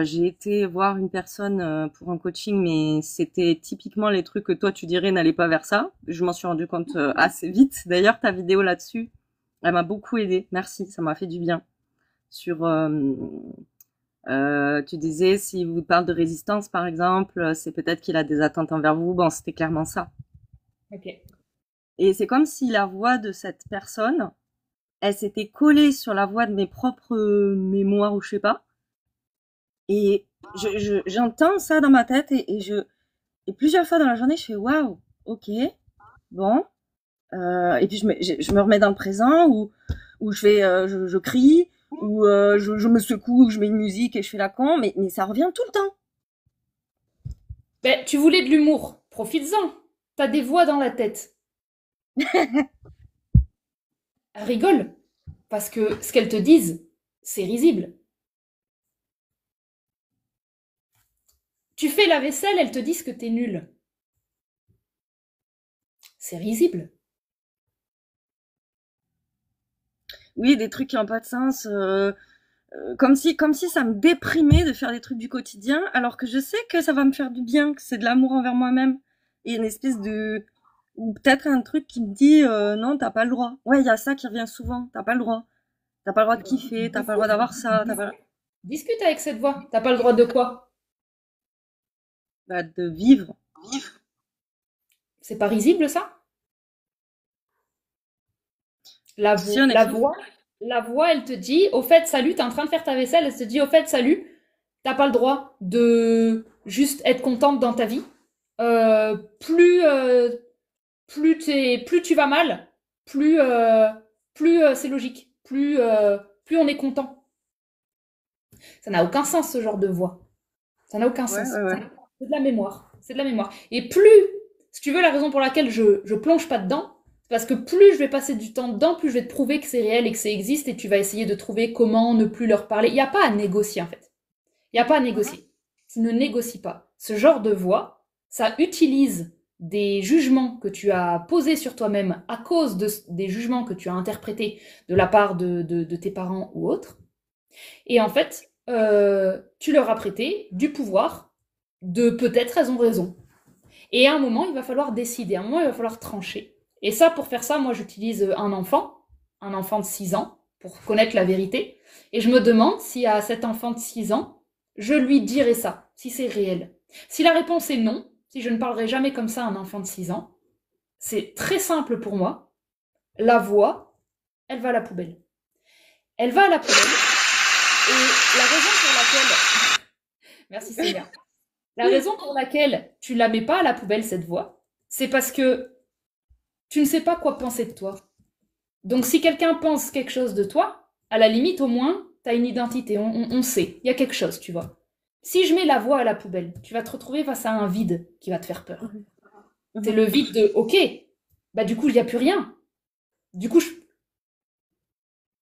J'ai été voir une personne pour un coaching, mais c'était typiquement les trucs que toi tu dirais n'allez pas vers ça. Je m'en suis rendu compte assez vite. D'ailleurs, ta vidéo là-dessus Elle m'a beaucoup aidée. Merci, ça m'a fait du bien. Sur, tu disais, si vous parle de résistance, par exemple, c'est peut-être qu'il a des attentes envers vous. Bon, c'était clairement ça. Ok. Et c'est comme si la voix de cette personne, elle s'était collée sur la voix de mes propres mémoires ou je sais pas. Et j'entends ça dans ma tête et plusieurs fois dans la journée, je fais waouh, ok, bon. Et puis je me remets dans le présent où je crie, où je me secoue, où je mets une musique et je fais la con, mais ça revient tout le temps. Ben, tu voulais de l'humour, profites-en. T'as des voix dans la tête. Rigole, parce que ce qu'elles te disent, c'est risible. Tu fais la vaisselle, elles te disent que t'es nul. C'est risible. Oui, des trucs qui n'ont pas de sens, comme si ça me déprimait de faire des trucs du quotidien, alors que je sais que ça va me faire du bien, que c'est de l'amour envers moi-même. Et une espèce de, ou peut-être un truc qui me dit, non, t'as pas le droit. Ouais, il y a ça qui revient souvent, t'as pas le droit. T'as pas le droit de kiffer, t'as pas le droit d'avoir ça, t'as pas, Discute avec cette voix. T'as pas le droit de quoi? bah, de vivre. C'est pas risible ça? La, Si, vo la honnêtement. voix, la voix, elle te dit, au fait, salut, t'es en train de faire ta vaisselle, elle te dit, au fait, salut, t'as pas le droit de juste être contente dans ta vie. Euh, plus, euh, plus tu vas mal, plus c'est logique, plus on est content. Ça n'a aucun sens ce genre de voix. Ça n'a aucun Ouais, sens. ouais, ouais. C'est de la mémoire. C'est de la mémoire. Et plus, si tu veux, la raison pour laquelle je plonge pas dedans, c'est parce que plus je vais passer du temps dedans, plus je vais te prouver que c'est réel et que ça existe et tu vas essayer de trouver comment ne plus leur parler. Il n'y a pas à négocier en fait. Il n'y a pas à négocier. Tu ne négocies pas. Ce genre de voix, ça utilise des jugements que tu as posés sur toi-même à cause des jugements que tu as interprétés de la part de tes parents ou autres. Et en fait, tu leur as prêté du pouvoir de peut-être elles ont raison. Et à un moment, il va falloir décider, à un moment, il va falloir trancher. Et ça, pour faire ça, moi, j'utilise un enfant de 6 ans, pour connaître la vérité. Et je me demande si à cet enfant de 6 ans, je lui dirai ça, si c'est réel. Si la réponse est non, si je ne parlerai jamais comme ça à un enfant de 6 ans, c'est très simple pour moi. La voix, elle va à la poubelle. Elle va à la poubelle. Et la raison pour laquelle... Merci Seigneur. La raison pour laquelle tu la mets pas à la poubelle, cette voix, c'est parce que tu ne sais pas quoi penser de toi. Donc si quelqu'un pense quelque chose de toi, à la limite, au moins, tu as une identité, on sait, il y a quelque chose, tu vois. Si je mets la voix à la poubelle, tu vas te retrouver face à un vide qui va te faire peur. Mhm, C'est mhm. le vide de, ok, bah du coup, il n'y a plus rien. Du coup, je,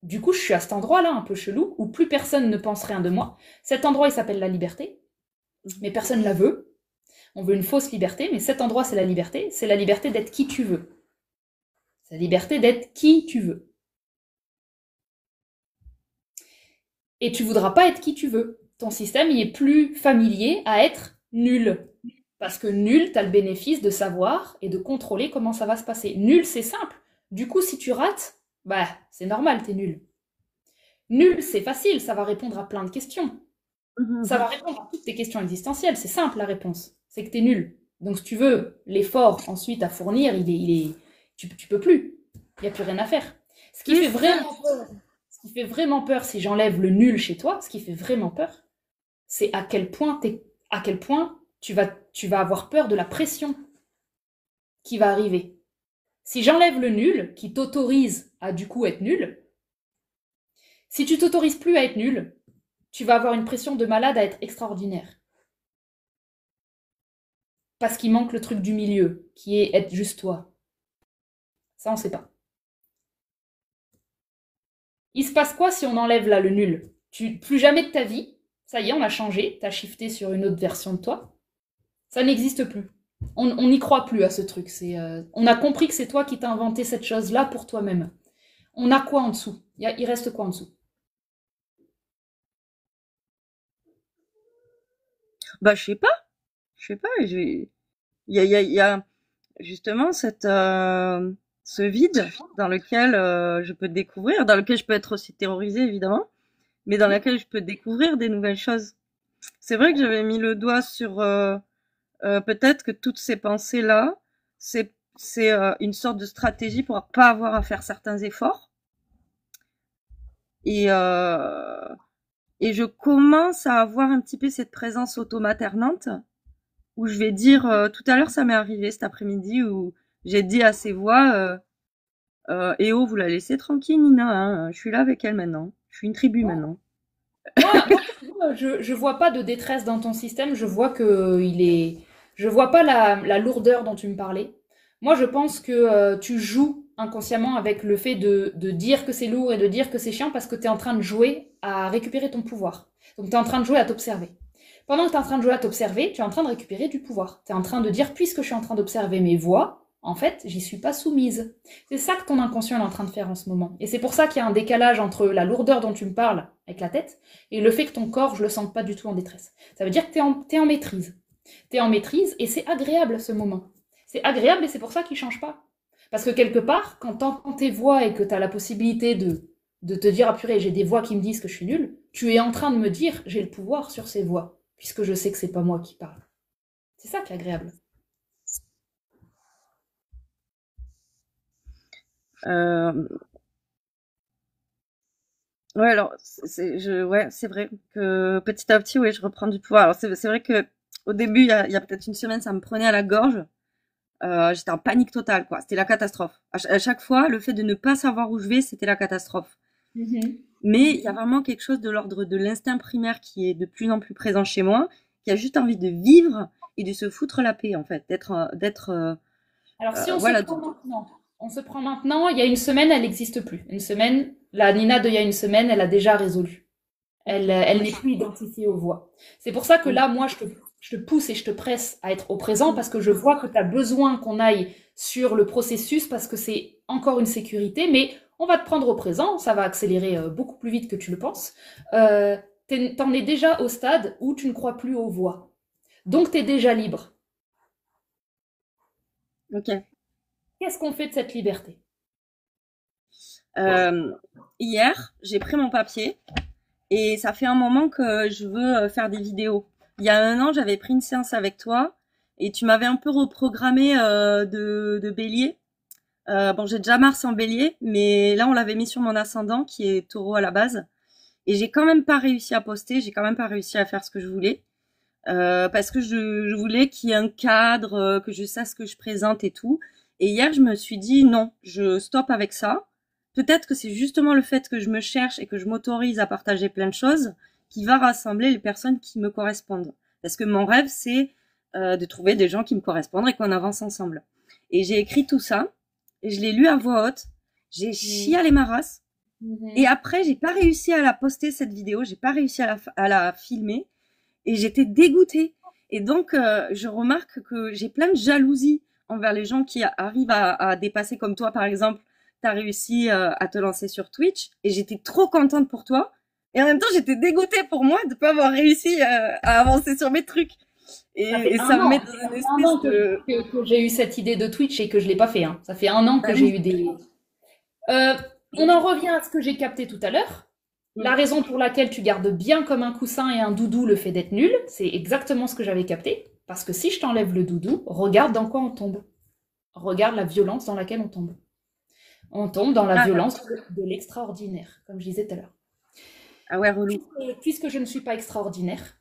du coup, je suis à cet endroit-là, un peu chelou, où plus personne ne pense rien de moi. Cet endroit, il s'appelle la liberté, mais personne ne la veut. On veut une fausse liberté, mais cet endroit, c'est la liberté d'être qui tu veux. C'est la liberté d'être qui tu veux. Et tu voudras pas être qui tu veux. Ton système, il est plus familier à être nul. Parce que nul, tu as le bénéfice de savoir et de contrôler comment ça va se passer. Nul, c'est simple. Du coup, si tu rates, bah, c'est normal, t'es nul. Nul, c'est facile, ça va répondre à plein de questions. Ça va Mhm. répondre à toutes tes questions existentielles. C'est simple la réponse. C'est que t'es nul. Donc si tu veux, l'effort ensuite à fournir, tu peux plus. Il n'y a plus rien à faire. Ce qui Oui, fait c'est ça. vraiment peur, ce qui fait vraiment peur si j'enlève le nul chez toi, ce qui fait vraiment peur, c'est à quel point tu vas avoir peur de la pression qui va arriver. Si j'enlève le nul, qui t'autorise à du coup être nul, si tu t'autorises plus à être nul, tu vas avoir une pression de malade à être extraordinaire. Parce qu'il manque le truc du milieu, qui est être juste toi. Ça, on sait pas. Il se passe quoi si on enlève là le nul? Plus jamais de ta vie, ça y est, on a changé, t'as shifté sur une autre version de toi. Ça n'existe plus. On n'y croit plus à ce truc. On a compris que c'est toi qui t'as inventé cette chose-là pour toi-même. On a quoi en dessous? Il reste quoi en dessous? Bah, je sais pas, il y a justement cette, ce vide dans lequel je peux découvrir, dans lequel je peux être aussi terrorisée évidemment, mais dans lequel je peux découvrir des nouvelles choses. C'est vrai que j'avais mis le doigt sur peut-être que toutes ces pensées-là, c'est une sorte de stratégie pour pas avoir à faire certains efforts. Et, euh, et je commence à avoir un petit peu cette présence auto-maternante où je vais dire, tout à l'heure ça m'est arrivé cet après-midi où j'ai dit à ces voix, eh oh, vous la laissez tranquille Nina, hein, je suis là avec elle maintenant, je suis une tribu maintenant. Moi, je vois pas de détresse dans ton système, je vois que il est... Je vois pas la lourdeur dont tu me parlais. Moi, je pense que tu joues inconsciemment avec le fait de dire que c'est lourd et de dire que c'est chiant parce que tu es en train de jouer à récupérer ton pouvoir. Donc, tu es en train de jouer à t'observer. Pendant que tu es en train de jouer à t'observer, tu es en train de récupérer du pouvoir. Tu es en train de dire, puisque je suis en train d'observer mes voix, en fait, j'y suis pas soumise. C'est ça que ton inconscient est en train de faire en ce moment. Et c'est pour ça qu'il y a un décalage entre la lourdeur dont tu me parles avec la tête et le fait que ton corps, je le sens pas du tout en détresse. Ça veut dire que t'es en maîtrise. T'es en maîtrise et c'est agréable ce moment. C'est agréable et c'est pour ça qu'il change pas. Parce que quelque part, quand t'entends tes voix et que t'as la possibilité de te dire, ah purée, j'ai des voix qui me disent que je suis nulle, tu es en train de me dire, j'ai le pouvoir sur ces voix, puisque je sais que c'est pas moi qui parle. C'est ça qui est agréable. Euh, ouais, alors ouais, c'est vrai que petit à petit, oui, je reprends du pouvoir. Alors c'est vrai que au début, il y a peut-être une semaine, ça me prenait à la gorge. J'étais en panique totale, quoi. C'était la catastrophe. À chaque fois, le fait de ne pas savoir où je vais, c'était la catastrophe. Mhm. Mais il y a vraiment quelque chose de l'ordre de l'instinct primaire qui est de plus en plus présent chez moi, qui a juste envie de vivre et de se foutre la paix, en fait, Alors si on se voilà. prend maintenant, on se prend maintenant, il y a une semaine, elle n'existe plus. Une semaine, la Nina d'il y a une semaine, elle a déjà résolu. Elle n'est plus identifiée aux voix. C'est pour ça que là, moi, je te pousse et je te presse à être au présent parce que je vois que tu as besoin qu'on aille sur le processus parce que c'est encore une sécurité, mais on va te prendre au présent, ça va accélérer beaucoup plus vite que tu le penses. T'en es déjà au stade où tu ne crois plus aux voix. Donc, tu es déjà libre. Ok. Qu'est-ce qu'on fait de cette liberté? Euh, Hier, j'ai pris mon papier et ça fait un moment que je veux faire des vidéos. Il y a un an, j'avais pris une séance avec toi et tu m'avais un peu reprogrammé de bélier. Bon, j'ai déjà Mars en bélier, mais là, on l'avait mis sur mon ascendant qui est taureau à la base. Et j'ai quand même pas réussi à poster, j'ai quand même pas réussi à faire ce que je voulais. Parce que je voulais qu'il y ait un cadre, que je sache ce que je présente et tout. Et hier, je me suis dit non, je stoppe avec ça. Peut-être que c'est justement le fait que je me cherche et que je m'autorise à partager plein de choses qui va rassembler les personnes qui me correspondent. Parce que mon rêve, c'est de trouver des gens qui me correspondent et qu'on avance ensemble. Et j'ai écrit tout ça, et je l'ai lu à voix haute. J'ai chialé ma race. Et Mhm. après, j'ai pas réussi à la poster, cette vidéo. J'ai pas réussi à la filmer et j'étais dégoûtée. Et donc, je remarque que j'ai plein de jalousie envers les gens qui arrivent à dépasser, comme toi, par exemple, tu as réussi à te lancer sur Twitch, et j'étais trop contente pour toi. Et en même temps, j'étais dégoûtée pour moi de pas avoir réussi à avancer sur mes trucs. Ça fait Et un ça me met an, dans ça une fait un espèce an de... que j'ai eu cette idée de Twitch et que je l'ai pas fait, hein. Ça fait un an Bah que j'ai oui. eu des... Euh, on en revient à ce que j'ai capté tout à l'heure. La raison pour laquelle tu gardes bien comme un coussin et un doudou le fait d'être nul, c'est exactement ce que j'avais capté. Parce que si je t'enlève le doudou, regarde dans quoi on tombe. Regarde la violence dans laquelle on tombe. On tombe dans la Ah, violence de l'extraordinaire, comme je disais tout à l'heure. ah ouais, relou. Puisque je ne suis pas extraordinaire,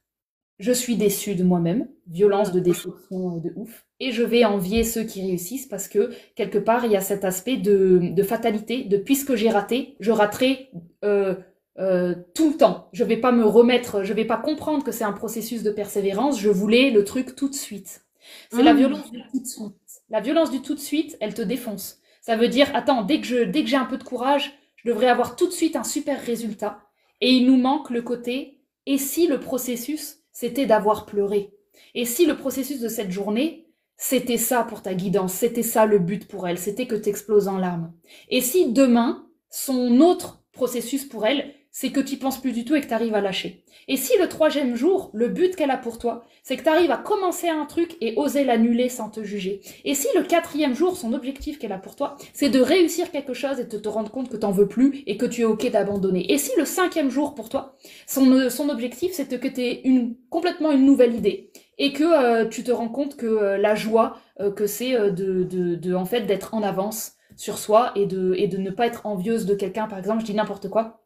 je suis déçue de moi-même, violence de déception de ouf, et je vais envier ceux qui réussissent parce que quelque part il y a cet aspect de fatalité, de puisque j'ai raté, je raterai tout le temps. Je vais pas me remettre, je vais pas comprendre que c'est un processus de persévérance, je voulais le truc tout de suite. C'est la Mmh. violence du tout de suite. La violence du tout de suite, elle te défonce. Ça veut dire, attends, dès que j'ai un peu de courage, je devrais avoir tout de suite un super résultat. Et il nous manque le côté, et si le processus, c'était d'avoir pleuré? Et si le processus de cette journée, c'était ça pour ta guidance, c'était ça le but pour elle, c'était que t'exploses en larmes? Et si demain, son autre processus pour elle, c'est que tu penses plus du tout et que tu arrives à lâcher. Et si le troisième jour, le but qu'elle a pour toi, c'est que tu arrives à commencer un truc et oser l'annuler sans te juger. Et si le quatrième jour, son objectif qu'elle a pour toi, c'est de réussir quelque chose et de te rendre compte que t'en veux plus et que tu es ok d'abandonner. Et si le cinquième jour pour toi, son objectif, c'est que tu aies complètement une nouvelle idée et que tu te rends compte que la joie, que c'est en fait d'être en avance sur soi et de ne pas être envieuse de quelqu'un, par exemple, je dis n'importe quoi.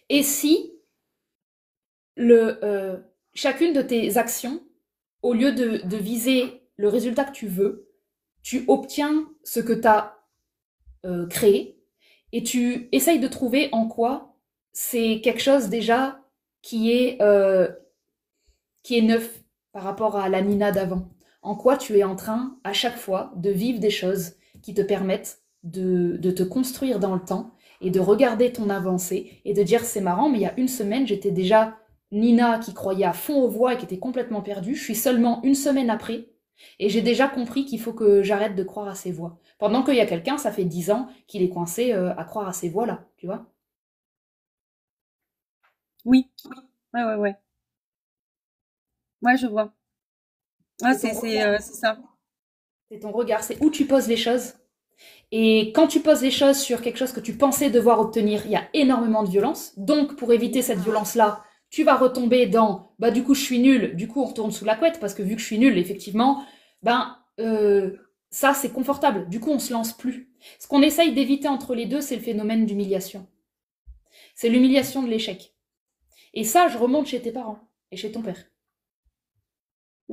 Et si chacune de tes actions, au lieu de viser le résultat que tu veux, tu obtiens ce que tu as créé et tu essayes de trouver en quoi c'est quelque chose déjà qui est neuf par rapport à la Nina d'avant. En quoi tu es en train, à chaque fois, de vivre des choses qui te permettent de te construire dans le temps et de regarder ton avancée et de dire c'est marrant, mais il y a une semaine, j'étais déjà Nina qui croyait à fond aux voix et qui était complètement perdue. Je suis seulement une semaine après et j'ai déjà compris qu'il faut que j'arrête de croire à ces voix. Pendant qu'il y a quelqu'un, ça fait 10 ans qu'il est coincé à croire à ces voix-là, tu vois. Oui, ouais. Ouais, je vois. Ah, C'est ton c'est ça. c'est ton regard, c'est où tu poses les choses. Et quand tu poses les choses sur quelque chose que tu pensais devoir obtenir, il y a énormément de violence. Donc, pour éviter cette violence-là, tu vas retomber dans bah du coup je suis nulle, du coup on retourne sous la couette parce que vu que je suis nulle, effectivement, ben ça c'est confortable. Du coup on se lance plus. Ce qu'on essaye d'éviter entre les deux, c'est le phénomène d'humiliation. C'est l'humiliation de l'échec. Et ça, je remonte chez tes parents et chez ton père.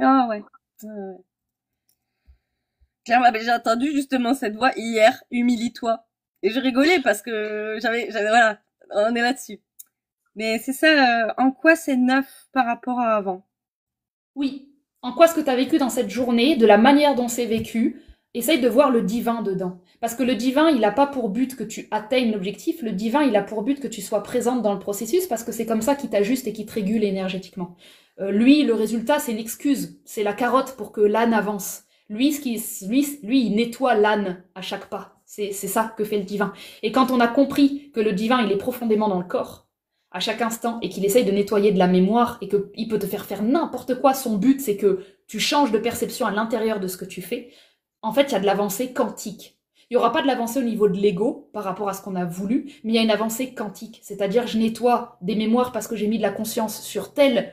Ah ouais. Ouais. Claire m'avait déjà entendu justement cette voix hier, humilie-toi. Et je rigolais parce que voilà, on est là-dessus. Mais c'est ça, en quoi c'est neuf par rapport à avant? Oui. En quoi ce que tu as vécu dans cette journée, de la manière dont c'est vécu, essaye de voir le divin dedans. Parce que le divin, il n'a pas pour but que tu atteignes l'objectif, le divin, il a pour but que tu sois présente dans le processus, parce que c'est comme ça qu'il t'ajuste et qu'il te régule énergétiquement. Lui, le résultat, c'est l'excuse, c'est la carotte pour que l'âne avance. Lui, il nettoie l'âne à chaque pas. C'est ça que fait le divin. Et quand on a compris que le divin, il est profondément dans le corps, à chaque instant, et qu'il essaye de nettoyer de la mémoire, et qu'il peut te faire n'importe quoi, son but, c'est que tu changes de perception à l'intérieur de ce que tu fais, en fait, il y a de l'avancée quantique. Il n'y aura pas de l'avancée au niveau de l'ego par rapport à ce qu'on a voulu, mais il y a une avancée quantique. C'est-à-dire, je nettoie des mémoires parce que j'ai mis de la conscience sur tel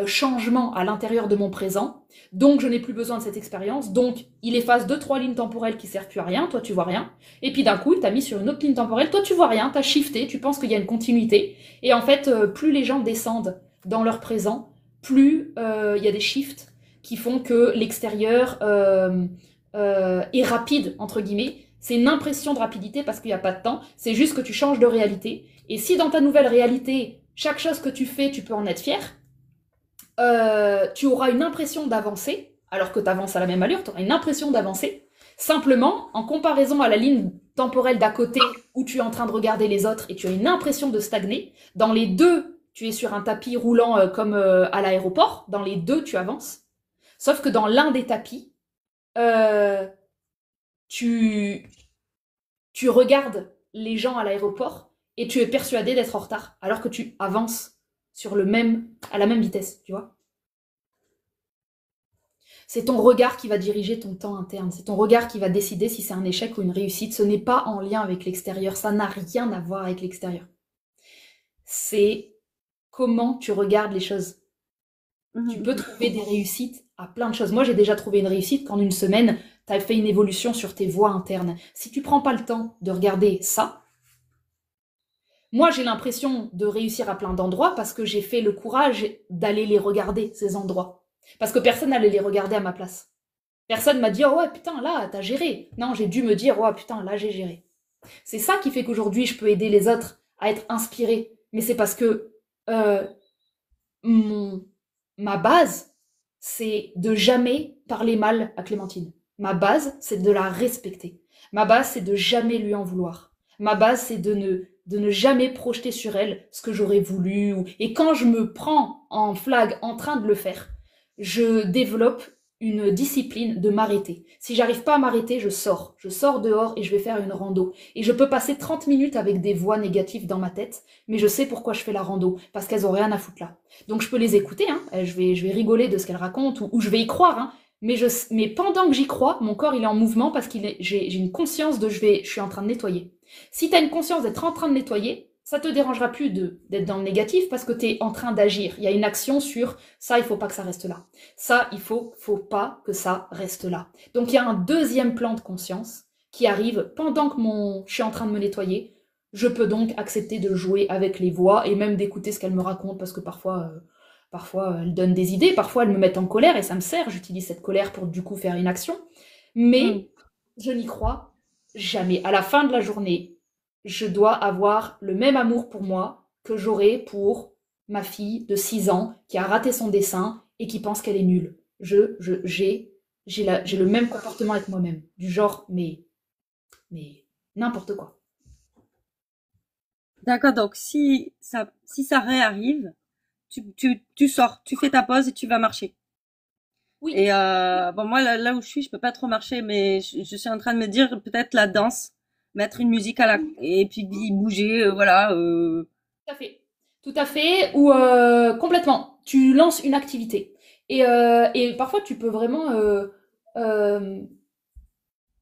changement à l'intérieur de mon présent. Donc, je n'ai plus besoin de cette expérience. Donc, il efface 2-3 lignes temporelles qui servent plus à rien. Toi, tu vois rien. Et puis, d'un coup, il t'a mis sur une autre ligne temporelle. Toi, tu vois rien. T'as shifté. Tu penses qu'il y a une continuité. Et en fait, plus les gens descendent dans leur présent, plus il y a des shifts qui font que l'extérieur est rapide, entre guillemets. C'est une impression de rapidité parce qu'il n'y a pas de temps. C'est juste que tu changes de réalité. Et si dans ta nouvelle réalité, chaque chose que tu fais, tu peux en être fier, tu auras une impression d'avancer, alors que tu avances à la même allure, tu auras une impression d'avancer. Simplement, en comparaison à la ligne temporelle d'à côté où tu es en train de regarder les autres et tu as une impression de stagner, dans les deux, tu es sur un tapis roulant comme à l'aéroport. Dans les deux, tu avances. Sauf que dans l'un des tapis, euh, tu regardes les gens à l'aéroport et tu es persuadé d'être en retard, alors que tu avances à la même vitesse, tu vois. C'est ton regard qui va diriger ton temps interne. C'est ton regard qui va décider si c'est un échec ou une réussite. Ce n'est pas en lien avec l'extérieur. Ça n'a rien à voir avec l'extérieur. C'est comment tu regardes les choses. Tu peux trouver des réussites à plein de choses. Moi, j'ai déjà trouvé une réussite qu'en une semaine, tu as fait une évolution sur tes voies internes. Si tu prends pas le temps de regarder ça, moi, j'ai l'impression de réussir à plein d'endroits parce que j'ai fait le courage d'aller les regarder, ces endroits. Parce que personne n'allait les regarder à ma place. Personne m'a dit « Oh ouais, putain, là, t'as géré ». Non, j'ai dû me dire « Oh putain, là, j'ai géré ». C'est ça qui fait qu'aujourd'hui, je peux aider les autres à être inspirés. Mais c'est parce que ma base, c'est de jamais parler mal à Clémentine. Ma base, c'est de la respecter. Ma base, c'est de jamais lui en vouloir. Ma base, c'est de ne jamais projeter sur elle ce que j'aurais voulu. Et quand je me prends en flag en train de le faire, je développe une discipline de m'arrêter. Si j'arrive pas à m'arrêter, je sors. Je sors dehors et je vais faire une rando. Et je peux passer 30 minutes avec des voix négatives dans ma tête, mais je sais pourquoi je fais la rando, parce qu'elles ont rien à foutre là. Donc je peux les écouter, hein, je vais rigoler de ce qu'elles racontent, ou je vais y croire, hein, mais pendant que j'y crois, mon corps il est en mouvement parce que j'ai une conscience de je suis en train de nettoyer. Si tu as une conscience d'être en train de nettoyer, ça te dérangera plus d'être dans le négatif parce que tu es en train d'agir. Il y a une action sur ça, il faut pas que ça reste là. Ça, faut pas que ça reste là. Donc il y a un deuxième plan de conscience qui arrive pendant que je suis en train de me nettoyer. Je peux donc accepter de jouer avec les voix et même d'écouter ce qu'elles me racontent parce que parfois elles donnent des idées, parfois elles me mettent en colère et ça me sert. J'utilise cette colère pour du coup faire une action. Mais je n'y crois jamais. À la fin de la journée, je dois avoir le même amour pour moi que j'aurais pour ma fille de 6 ans qui a raté son dessin et qui pense qu'elle est nulle. J'ai le même comportement avec moi-même. Du genre, mais n'importe quoi. D'accord, donc si ça réarrive, tu sors, tu fais ta pause et tu vas marcher. Oui. Et bon, moi, là où je suis, je peux pas trop marcher, mais je suis en train de me dire peut-être la danse, mettre une musique et puis bouger, voilà. Tout à fait. Tout à fait. Ou complètement. Tu lances une activité. Et parfois, tu peux vraiment...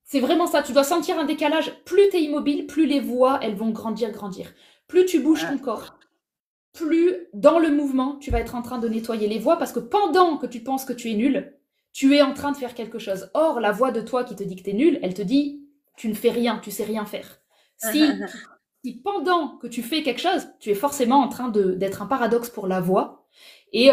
c'est vraiment ça. Tu dois sentir un décalage. Plus tu es immobile, plus les voix, elles vont grandir, grandir. Plus tu bouges ton corps, plus dans le mouvement, tu vas être en train de nettoyer les voix parce que pendant que tu penses que tu es nul, tu es en train de faire quelque chose. Or, la voix de toi qui te dit que tu es nul, elle te dit tu ne fais rien, tu sais rien faire. Si pendant que tu fais quelque chose, tu es forcément en train d'être un paradoxe pour la voix, et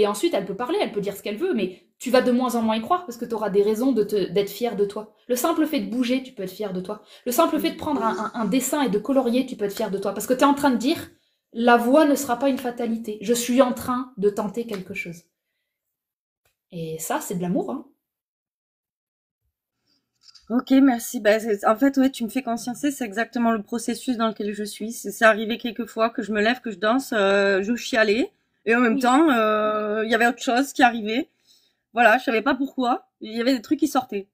ensuite elle peut parler, elle peut dire ce qu'elle veut, mais tu vas de moins en moins y croire parce que tu auras des raisons d'être fier de toi. Le simple fait de bouger, tu peux être fier de toi. Le simple fait de prendre un dessin et de colorier, tu peux être fier de toi parce que tu es en train de dire la voix ne sera pas une fatalité. Je suis en train de tenter quelque chose. Et ça, c'est de l'amour, hein. Ok, merci. Bah, en fait, ouais, tu me fais consciencer, c'est exactement le processus dans lequel je suis. C'est arrivé quelques fois que je me lève, que je danse, je chialais, et en même Oui. temps, il y avait autre chose qui arrivait. Voilà, je savais pas pourquoi. Il y avait des trucs qui sortaient.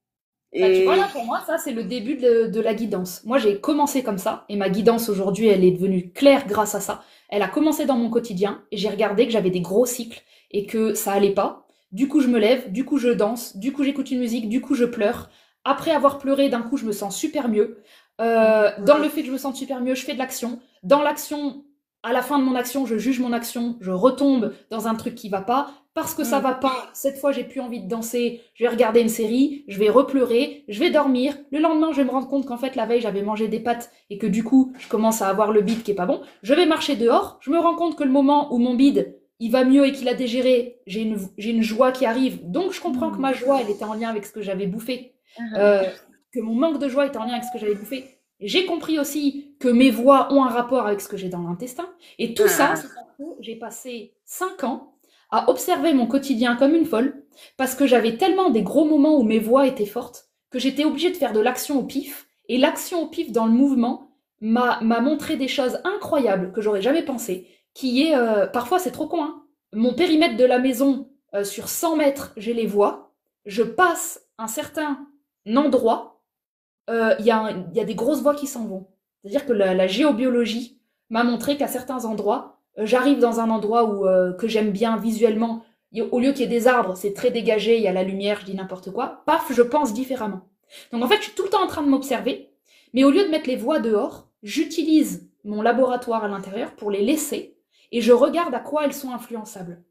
Bah, tu vois, Et là, pour moi, ça, c'est le début de la guidance. Moi, j'ai commencé comme ça, et ma guidance aujourd'hui, elle est devenue claire grâce à ça. Elle a commencé dans mon quotidien, et j'ai regardé que j'avais des gros cycles, et que ça allait pas. Du coup, je me lève, du coup, je danse, du coup, j'écoute une musique, du coup, je pleure. Après avoir pleuré, d'un coup, je me sens super mieux. Dans le fait que je me sens super mieux, je fais de l'action. Dans l'action, à la fin de mon action, je juge mon action, je retombe dans un truc qui va pas. Parce que ça va pas, cette fois j'ai plus envie de danser, je vais regarder une série, je vais repleurer, je vais dormir. Le lendemain, je vais me rendre compte qu'en fait la veille j'avais mangé des pâtes et que du coup je commence à avoir le bide qui est pas bon. Je vais marcher dehors, je me rends compte que le moment où mon bide il va mieux et qu'il a digéré, j'ai une joie qui arrive. Donc je comprends que ma joie elle était en lien avec ce que j'avais bouffé, que mon manque de joie était en lien avec ce que j'avais bouffé. J'ai compris aussi que mes voix ont un rapport avec ce que j'ai dans l'intestin. Et tout ça, c'est parce que j'ai passé 5 ans à observer mon quotidien comme une folle, parce que j'avais tellement des gros moments où mes voix étaient fortes, que j'étais obligée de faire de l'action au pif, et l'action au pif dans le mouvement m'a montré des choses incroyables que j'aurais jamais pensé, qui est, parfois c'est trop con, hein, mon périmètre de la maison, sur 100 mètres, j'ai les voix, je passe un certain endroit, y a des grosses voix qui s'en vont. C'est-à-dire que la géobiologie m'a montré qu'à certains endroits, j'arrive dans un endroit que j'aime bien visuellement. Au lieu qu'il y ait des arbres, c'est très dégagé, il y a la lumière, je dis n'importe quoi. Paf, je pense différemment. Donc en fait, je suis tout le temps en train de m'observer, mais au lieu de mettre les voix dehors, j'utilise mon laboratoire à l'intérieur pour les laisser et je regarde à quoi elles sont influençables.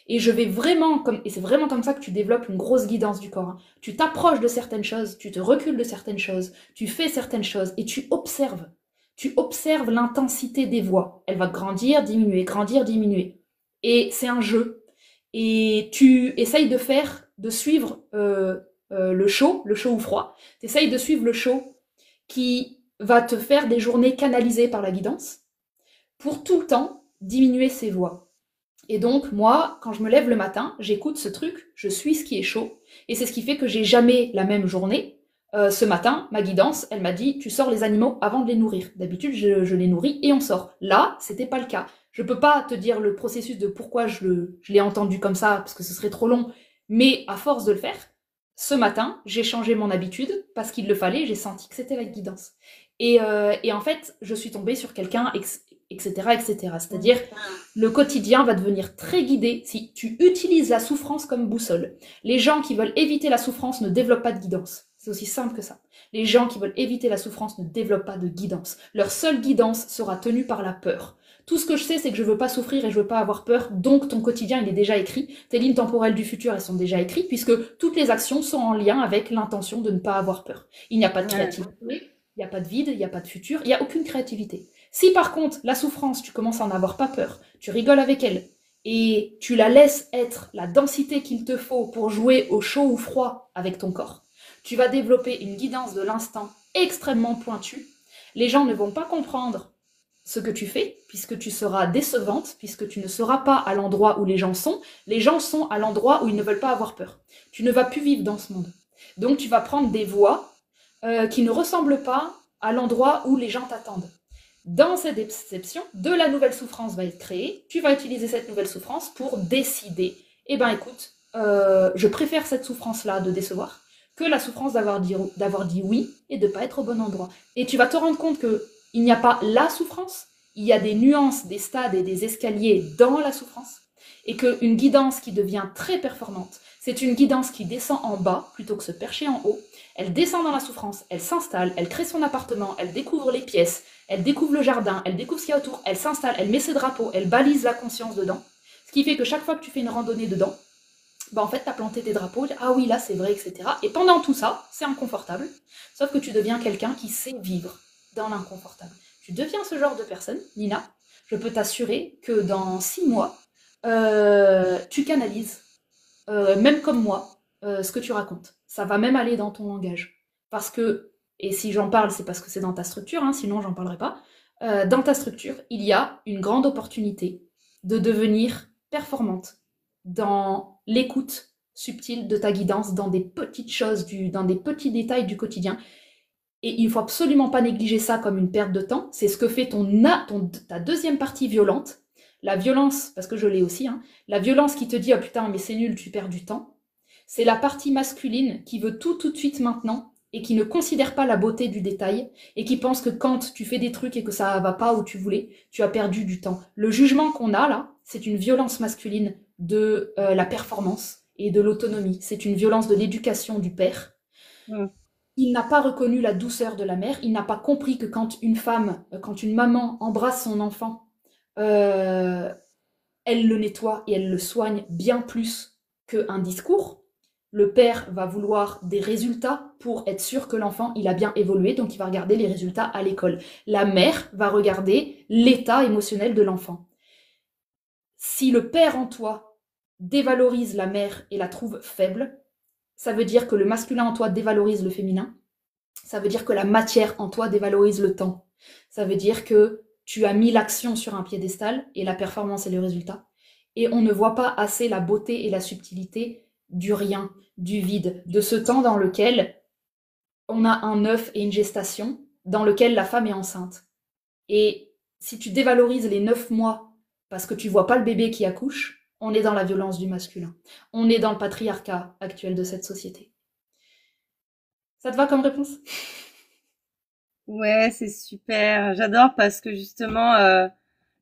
Et je vais vraiment, et c'est vraiment comme ça que tu développes une grosse guidance du corps, hein. Tu t'approches de certaines choses, tu te recules de certaines choses, tu fais certaines choses et tu observes. Tu observes l'intensité des voix. Elle va grandir, diminuer. Et c'est un jeu. Et tu essayes de suivre le chaud ou froid. Tu essayes de suivre le chaud qui va te faire des journées canalisées par la guidance pour tout le temps diminuer ses voix. Et donc, moi, quand je me lève le matin, j'écoute ce truc, je suis ce qui est chaud, et c'est ce qui fait que j'ai jamais la même journée. Ce matin, ma guidance, elle m'a dit, tu sors les animaux avant de les nourrir. D'habitude, je les nourris et on sort. Là, c'était pas le cas. Je peux pas te dire le processus de pourquoi je l'ai entendu comme ça, parce que ce serait trop long, Mais à force de le faire, ce matin, j'ai changé mon habitude parce qu'il le fallait, j'ai senti que c'était la guidance. Et en fait, je suis tombée sur quelqu'un, etc., etc. C'est-à-dire, le quotidien va devenir très guidé si tu utilises la souffrance comme boussole. Les gens qui veulent éviter la souffrance ne développent pas de guidance. C'est aussi simple que ça. Les gens qui veulent éviter la souffrance ne développent pas de guidance. Leur seule guidance sera tenue par la peur. Tout ce que je sais, c'est que je veux pas souffrir et je veux pas avoir peur, donc ton quotidien, il est déjà écrit. Tes lignes temporelles du futur, elles sont déjà écrites, puisque toutes les actions sont en lien avec l'intention de ne pas avoir peur. Il n'y a pas de créativité, il n'y a pas de vide, il n'y a pas de futur, il n'y a aucune créativité. Si par contre, la souffrance, tu commences à en avoir pas peur, tu rigoles avec elle, et tu la laisses être la densité qu'il te faut pour jouer au chaud ou froid avec ton corps, tu vas développer une guidance de l'instant extrêmement pointue. Les gens ne vont pas comprendre ce que tu fais, puisque tu seras décevante, puisque tu ne seras pas à l'endroit où les gens sont à l'endroit où ils ne veulent pas avoir peur. Tu ne vas plus vivre dans ce monde. Donc tu vas prendre des voies qui ne ressemblent pas à l'endroit où les gens t'attendent. Dans cette exception, de la nouvelle souffrance va être créée, tu vas utiliser cette nouvelle souffrance pour décider, eh ben écoute, je préfère cette souffrance-là de décevoir que la souffrance d'avoir dit oui et de ne pas être au bon endroit. Et tu vas te rendre compte que il n'y a pas la souffrance, il y a des nuances, des stades et des escaliers dans la souffrance, et qu'une guidance qui devient très performante, c'est une guidance qui descend en bas plutôt que se percher en haut. Elle descend dans la souffrance, elle s'installe, elle crée son appartement, elle découvre les pièces, elle découvre le jardin, elle découvre ce qu'il y a autour, elle s'installe, elle met ses drapeaux, elle balise la conscience dedans. Ce qui fait que chaque fois que tu fais une randonnée dedans, bah en fait, tu as planté tes drapeaux, ah oui, là c'est vrai, etc. Et pendant tout ça, c'est inconfortable, sauf que tu deviens quelqu'un qui sait vivre dans l'inconfortable. Tu deviens ce genre de personne, Nina, je peux t'assurer que dans 6 mois, tu canalises, même comme moi, ce que tu racontes. Ça va même aller dans ton langage. Parce que, et si j'en parle, c'est parce que c'est dans ta structure, hein, sinon j'en parlerai pas, dans ta structure, il y a une grande opportunité de devenir performante dans l'écoute subtile de ta guidance, dans des petites choses, dans des petits détails du quotidien. Et il ne faut absolument pas négliger ça comme une perte de temps. C'est ce que fait ta deuxième partie violente. La violence, parce que je l'ai aussi, hein, la violence qui te dit « Oh putain, mais c'est nul, tu perds du temps ». C'est la partie masculine qui veut tout de suite maintenant et qui ne considère pas la beauté du détail et qui pense que quand tu fais des trucs et que ça va pas où tu voulais, tu as perdu du temps. Le jugement qu'on a là, c'est une violence masculine de la performance et de l'autonomie. C'est une violence de l'éducation du père. Il n'a pas reconnu la douceur de la mère. Il n'a pas compris que quand une maman embrasse son enfant, elle le nettoie et elle le soigne bien plus qu'un discours. Le père va vouloir des résultats pour être sûr que l'enfant il a bien évolué, donc il va regarder les résultats à l'école. La mère va regarder l'état émotionnel de l'enfant. Si le père en toi dévalorise la mère et la trouve faible, ça veut dire que le masculin en toi dévalorise le féminin. Ça veut dire que la matière en toi dévalorise le temps. Ça veut dire que tu as mis l'action sur un piédestal et la performance est le résultat. Et on ne voit pas assez la beauté et la subtilité du rien, du vide, de ce temps dans lequel on a un œuf et une gestation, dans lequel la femme est enceinte. Et si tu dévalorises les 9 mois parce que tu vois pas le bébé qui accouche, on est dans la violence du masculin. On est dans le patriarcat actuel de cette société. Ça te va comme réponse? Ouais, c'est super. J'adore parce que justement,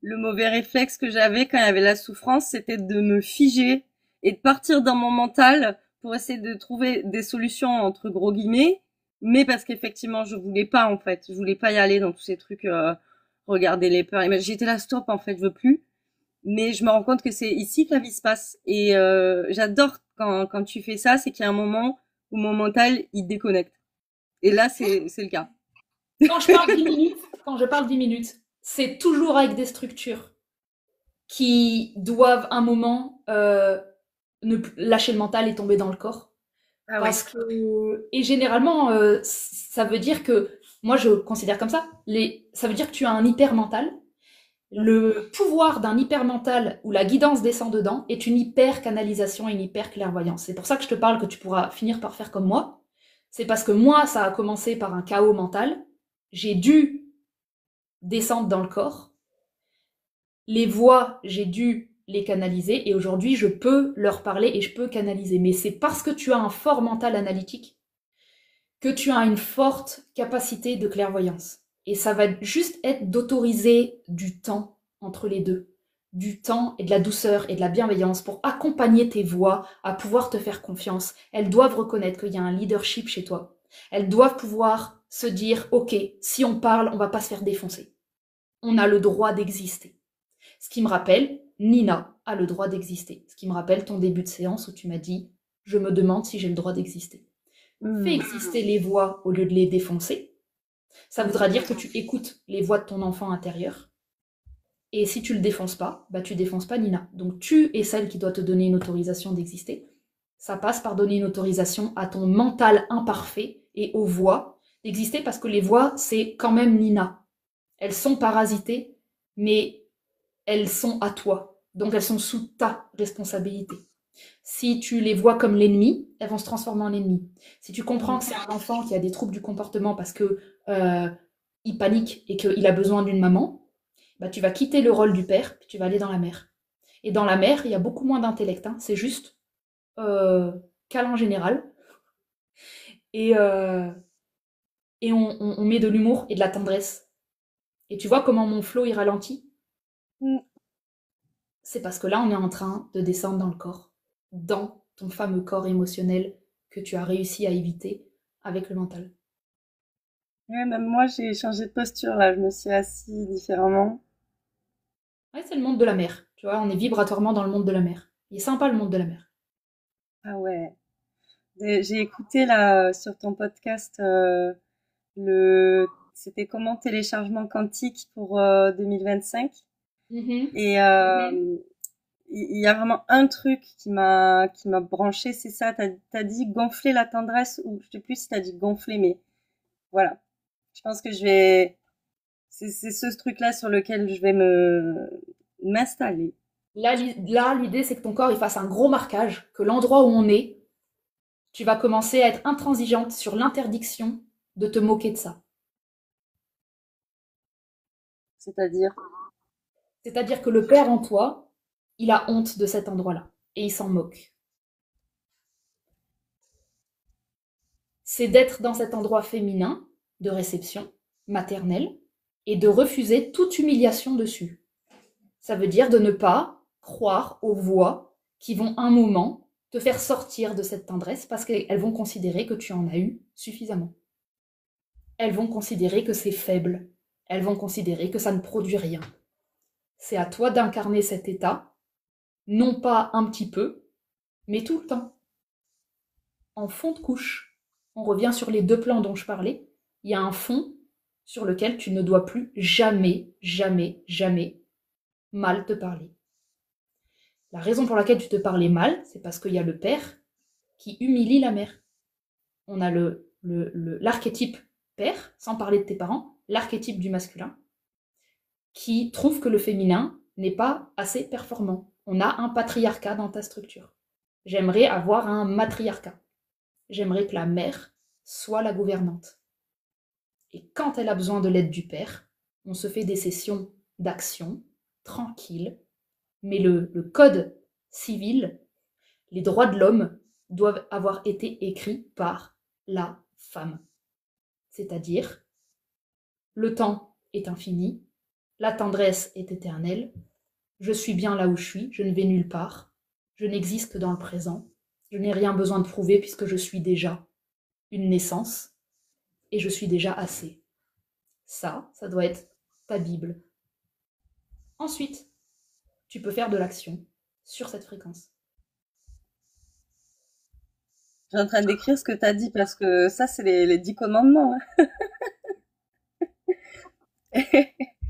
le mauvais réflexe que j'avais quand il y avait la souffrance, c'était de me figer et de partir dans mon mental pour essayer de trouver des solutions entre gros guillemets, mais parce qu'effectivement, je voulais pas en fait, je voulais pas y aller dans tous ces trucs, regarder les peurs. Et j'étais là, stop, en fait, je veux plus. Mais je me rends compte que c'est ici que la vie se passe. Et j'adore quand tu fais ça, c'est qu'il y a un moment où mon mental il déconnecte. Et là, c'est le cas. Quand je parle 10 minutes, c'est toujours avec des structures qui doivent un moment lâcher le mental et tomber dans le corps. Ah ouais. Parce que, et généralement, ça veut dire que, moi je considère comme ça, ça veut dire que tu as un hyper mental. Le pouvoir d'un hyper mental où la guidance descend dedans est une hyper canalisation et une hyper clairvoyance. C'est pour ça que je te parle que tu pourras finir par faire comme moi. C'est parce que moi, ça a commencé par un chaos mental. J'ai dû descendre dans le corps. Les voix, j'ai dû les canaliser et aujourd'hui je peux leur parler et je peux canaliser. Mais c'est parce que tu as un fort mental analytique que tu as une forte capacité de clairvoyance. Et ça va juste être d'autoriser du temps entre les deux. Du temps et de la douceur et de la bienveillance pour accompagner tes voix à pouvoir te faire confiance. Elles doivent reconnaître qu'il y a un leadership chez toi. Elles doivent pouvoir se dire, ok, si on parle, on va pas se faire défoncer. On a le droit d'exister. Ce qui me rappelle, Nina a le droit d'exister. Ce qui me rappelle ton début de séance où tu m'as dit, je me demande si j'ai le droit d'exister. Fais exister les voix au lieu de les défoncer. Ça voudra dire que tu écoutes les voix de ton enfant intérieur. Et si tu le défonces pas, bah tu défonces pas Nina. Donc tu es celle qui doit te donner une autorisation d'exister. Ça passe par donner une autorisation à ton mental imparfait et aux voix d'exister parce que les voix, c'est quand même Nina. Elles sont parasitées, mais elles sont à toi. Donc elles sont sous ta responsabilité. Si tu les vois comme l'ennemi, elles vont se transformer en ennemi. Si tu comprends que c'est un enfant qui a des troubles du comportement parce que il panique et qu'il a besoin d'une maman, bah, tu vas quitter le rôle du père, puis tu vas aller dans la mère. Et dans la mère, il y a beaucoup moins d'intellect. Hein. C'est juste câlin général. Et, on met de l'humour et de la tendresse. Et tu vois comment mon flow il ralentit. C'est parce que là, on est en train de descendre dans le corps, dans ton fameux corps émotionnel que tu as réussi à éviter avec le mental. Ouais, même moi, j'ai changé de posture là. Je me suis assise différemment. Ouais, c'est le monde de la mer. Tu vois, on est vibratoirement dans le monde de la mer. Il est sympa le monde de la mer. Ah ouais. J'ai écouté là sur ton podcast c'était comment téléchargement quantique pour 2025. Mhm. Et il y a vraiment un truc qui m'a branché, c'est ça. T'as dit gonfler la tendresse ou je sais plus si t'as dit gonfler, mais voilà. Je pense que c'est ce truc-là sur lequel je vais m'installer. Là, l'idée, c'est que ton corps il fasse un gros marquage, que l'endroit où on est, tu vas commencer à être intransigeante sur l'interdiction de te moquer de ça. C'est-à-dire, C'est-à-dire que le père en toi, il a honte de cet endroit-là et il s'en moque. C'est d'être dans cet endroit féminin de réception maternelle et de refuser toute humiliation dessus. Ça veut dire de ne pas croire aux voix qui vont un moment te faire sortir de cette tendresse parce qu'elles vont considérer que tu en as eu suffisamment. Elles vont considérer que c'est faible. Elles vont considérer que ça ne produit rien. C'est à toi d'incarner cet état, non pas un petit peu, mais tout le temps, en fond de couche. On revient sur les deux plans dont je parlais. Il y a un fond sur lequel tu ne dois plus jamais, jamais, jamais mal te parler. La raison pour laquelle tu te parlais mal, c'est parce qu'il y a le père qui humilie la mère. On a l'archétype père, sans parler de tes parents, l'archétype du masculin, qui trouve que le féminin n'est pas assez performant. On a un patriarcat dans ta structure. J'aimerais avoir un matriarcat. J'aimerais que la mère soit la gouvernante. Et quand elle a besoin de l'aide du père, on se fait des sessions d'action, tranquilles, mais le code civil, les droits de l'homme doivent avoir été écrits par la femme. C'est-à-dire, le temps est infini, la tendresse est éternelle, je suis bien là où je suis, je ne vais nulle part, je n'existe que dans le présent, je n'ai rien besoin de prouver puisque je suis déjà une naissance et je suis déjà assez. Ça doit être ta Bible. Ensuite, tu peux faire de l'action sur cette fréquence. je suis en train d'écrire ce que t'as dit parce que ça, c'est les 10 commandements. Hein.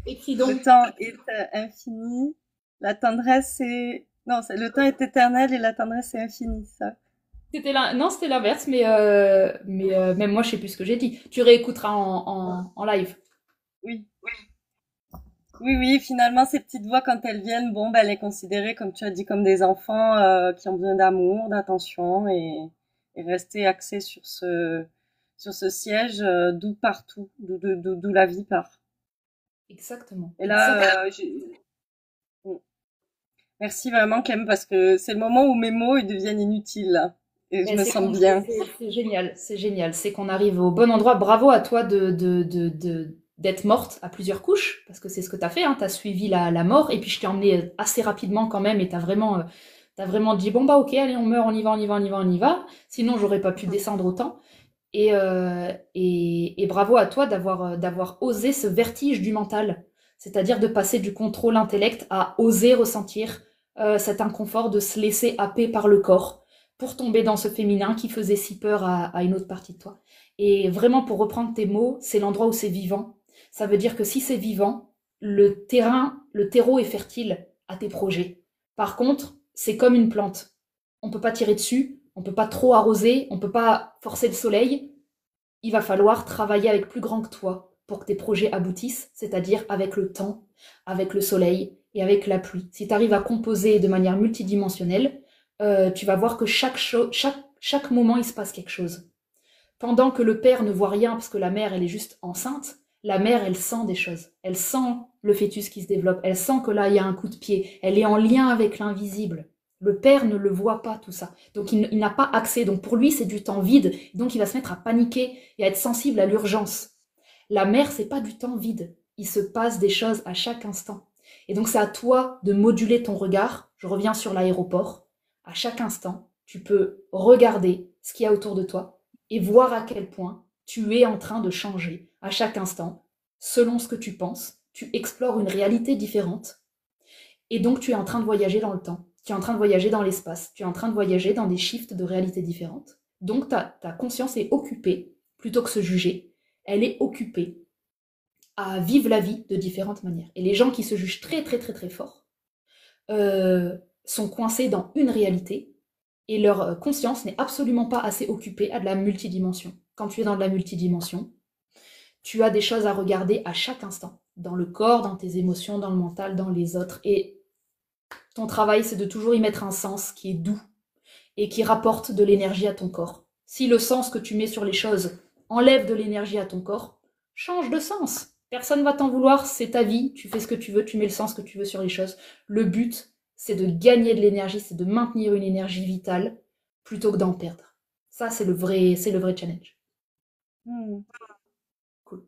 Écris Le donc. temps est infini, la tendresse est... Non, le temps est éternel et la tendresse est infinie, ça. Non, c'était l'inverse, mais même moi, je sais plus ce que j'ai dit. Tu réécouteras en live. Oui. Oui, oui, finalement, ces petites voix, quand elles viennent, bon, ben, elle est considérée, comme tu as dit, comme des enfants qui ont besoin d'amour, d'attention et rester axé sur ce siège, d'où partout, d'où la vie part. Exactement. Et là, Merci vraiment, Clem, parce que c'est le moment où mes mots ils deviennent inutiles, là. Et je Mais me sens bien. c'est génial, c'est génial. C'est qu'on arrive au bon endroit. Bravo à toi d'être morte à plusieurs couches, parce que c'est ce que tu as fait, hein. Tu as suivi la mort, et puis je t'ai emmené assez rapidement quand même, et t'as vraiment dit, bon bah ok, allez, on meurt, on y va, on y va, on y va, on y va. Sinon, j'aurais pas pu descendre autant. Et bravo à toi d'avoir osé ce vertige du mental, c'est-à-dire de passer du contrôle intellect à oser ressentir cet inconfort de se laisser happer par le corps pour tomber dans ce féminin qui faisait si peur à une autre partie de toi. Et vraiment, pour reprendre tes mots, c'est l'endroit où c'est vivant. Ça veut dire que si c'est vivant, le terreau est fertile à tes projets. Par contre, c'est comme une plante. On ne peut pas tirer dessus, on ne peut pas trop arroser, on ne peut pas forcer le soleil. Il va falloir travailler avec plus grand que toi pour que tes projets aboutissent, c'est-à-dire avec le temps, avec le soleil et avec la pluie. Si tu arrives à composer de manière multidimensionnelle, tu vas voir que chaque moment, il se passe quelque chose. Pendant que le père ne voit rien parce que la mère, elle est juste enceinte, la mère, elle sent des choses. Elle sent le fœtus qui se développe. Elle sent que là, il y a un coup de pied. Elle est en lien avec l'invisible. Le père ne le voit pas, tout ça. Donc, il n'a pas accès. Donc, pour lui, c'est du temps vide. Donc, il va se mettre à paniquer et à être sensible à l'urgence. La mère, c'est pas du temps vide. Il se passe des choses à chaque instant. Et donc, c'est à toi de moduler ton regard. Je reviens sur l'aéroport. À chaque instant, tu peux regarder ce qu'il y a autour de toi et voir à quel point tu es en train de changer à chaque instant, selon ce que tu penses. Tu explores une réalité différente et donc tu es en train de voyager dans le temps. Tu es en train de voyager dans l'espace. Tu es en train de voyager dans des shifts de réalités différentes. Donc ta conscience est occupée, plutôt que se juger, elle est occupée à vivre la vie de différentes manières. Et les gens qui se jugent très très très très fort sont coincés dans une réalité et leur conscience n'est absolument pas assez occupée à de la multidimension. Quand tu es dans de la multidimension, tu as des choses à regarder à chaque instant, dans le corps, dans tes émotions, dans le mental, dans les autres. Et ton travail, c'est de toujours y mettre un sens qui est doux et qui rapporte de l'énergie à ton corps. Si le sens que tu mets sur les choses enlève de l'énergie à ton corps, change de sens. Personne ne va t'en vouloir, c'est ta vie, tu fais ce que tu veux, tu mets le sens que tu veux sur les choses. Le but, c'est de gagner de l'énergie, c'est de maintenir une énergie vitale plutôt que d'en perdre. Ça, c'est le vrai challenge. Hmm. Cool.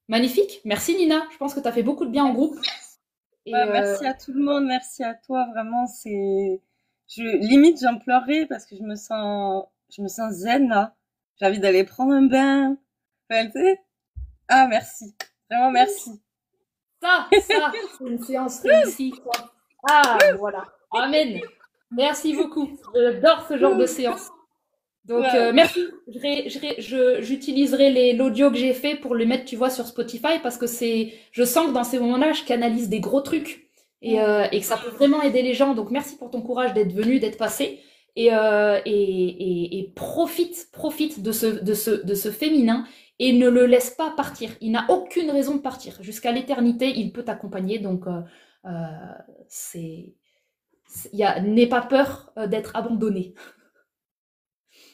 Magnifique, merci Nina. Je pense que tu as fait beaucoup de bien en groupe. Bah, Et merci à tout le monde, merci à toi, vraiment, limite, j'en pleurais parce que je me sens zen, là. J'ai envie d'aller prendre un bain. Enfin, tu sais. Ah, merci. Vraiment, merci. ça, c'est une séance réussie, quoi. Ah, voilà. Amen. Merci beaucoup. J'adore ce genre de séance. Donc, Ouais. merci. J'utiliserai l'audio que j'ai fait pour le mettre, tu vois, sur Spotify parce que je sens que dans ces moments-là, je canalise des gros trucs et que ça peut vraiment aider les gens. Donc, merci pour ton courage d'être venu, d'être passé et profite de ce féminin et ne le laisse pas partir. Il n'a aucune raison de partir. Jusqu'à l'éternité, il peut t'accompagner. Donc, c'est, n'aie pas peur d'être abandonné.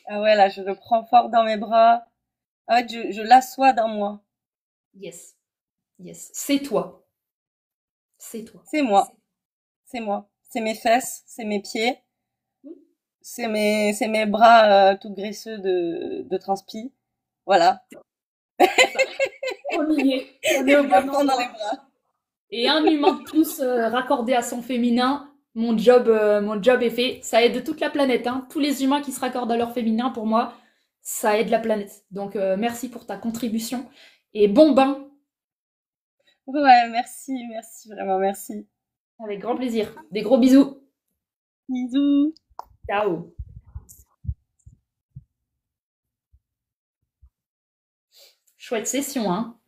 Ah ouais, là, je le prends fort dans mes bras. Ah ouais, je l'assois dans moi. Yes, yes. C'est toi. C'est toi. C'est moi. C'est moi. C'est mes fesses, c'est mes pieds, c'est mes bras tout graisseux de transpi. Voilà. C'est ça. On y est. On est au Je me bon prends dans les endroit. bras. Et un humain de plus raccordé à son féminin, mon job est fait. Ça aide toute la planète. Hein. Tous les humains qui se raccordent à leur féminin, pour moi, ça aide la planète. Donc merci pour ta contribution. Et bon bain, Ouais, merci, merci, vraiment, merci. avec grand plaisir. Des gros bisous. Bisous. Ciao. Chouette session, hein.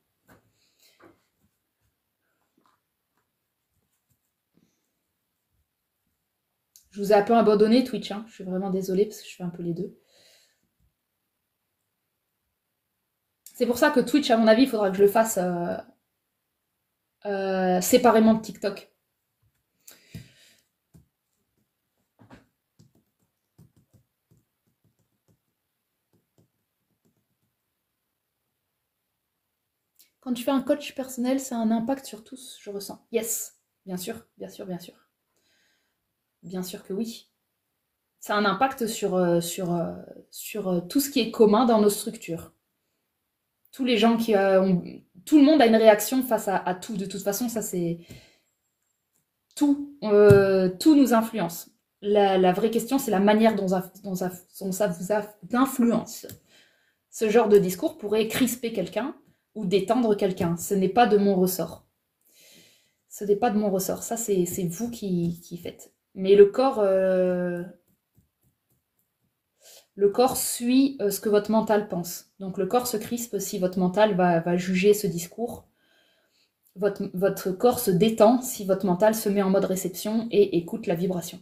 Je vous ai un peu abandonné Twitch, hein. Je suis vraiment désolée parce que je fais un peu les deux. C'est pour ça que Twitch, à mon avis, il faudra que je le fasse séparément de TikTok. Quand tu fais un coach personnel, ça a un impact sur tous, je ressens. Yes. bien sûr, bien sûr, bien sûr. Bien sûr que oui. Ça a un impact sur tout ce qui est commun dans nos structures. Tous les gens tout le monde a une réaction face à tout. De toute façon, ça c'est tout nous influence. La vraie question, c'est la manière dont ça vous influence. Ce genre de discours pourrait crisper quelqu'un ou détendre quelqu'un. Ce n'est pas de mon ressort. Ce n'est pas de mon ressort. Ça, c'est vous qui faites. Mais le corps suit ce que votre mental pense. Donc le corps se crispe si votre mental va juger ce discours. Votre corps se détend si votre mental se met en mode réception et écoute la vibration.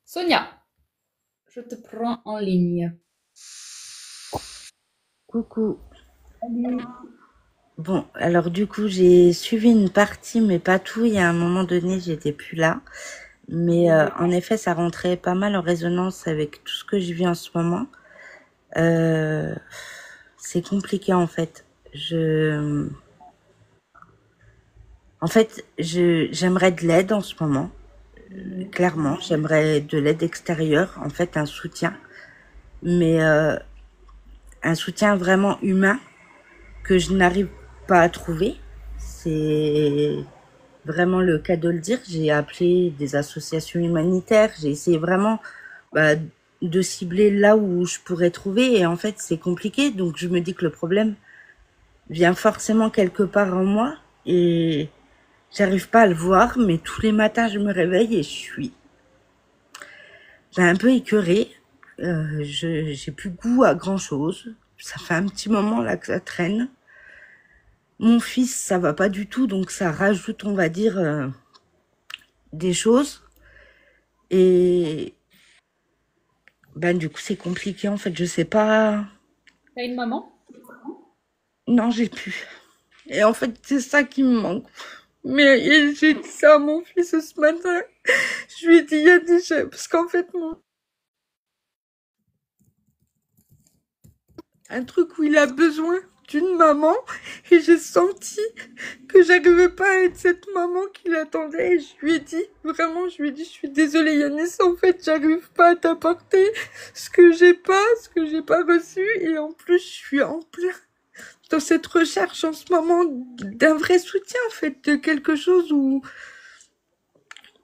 Sonia, je te prends en ligne. Coucou. Salut. Bon, alors du coup, j'ai suivi une partie, mais pas tout. Il y a un moment donné, j'étais plus là. Mais en effet, ça rentrait pas mal en résonance avec tout ce que je vis en ce moment. C'est compliqué en fait. J'aimerais de l'aide en ce moment. Clairement, j'aimerais de l'aide extérieure, en fait, un soutien. Mais un soutien vraiment humain que je n'arrive pas à trouver. C'est vraiment le cas de le dire. J'ai appelé des associations humanitaires. J'ai essayé vraiment de cibler là où je pourrais trouver. Et en fait, c'est compliqué. Donc, je me dis que le problème vient forcément quelque part en moi. Et j'arrive pas à le voir. Mais tous les matins, je me réveille et je suis un peu écœurée. J'ai plus goût à grand chose. Ça fait un petit moment là que ça traîne. Mon fils, ça va pas du tout, donc ça rajoute, on va dire, des choses. Et du coup, c'est compliqué en fait. Je sais pas. T'as une maman? Non, j'ai plus. Et en fait, c'est ça qui me manque. Mais j'ai dit ça à mon fils ce matin. Je lui ai dit, il y a des choses. Parce qu'en fait, un truc où il a besoin d'une maman et j'ai senti que j'arrivais pas à être cette maman qu'il attendait et je lui ai dit, vraiment, je suis désolée Yanis, en fait, j'arrive pas à t'apporter ce que j'ai pas reçu et en plus, je suis en plein dans cette recherche en ce moment d'un vrai soutien, en fait, de quelque chose où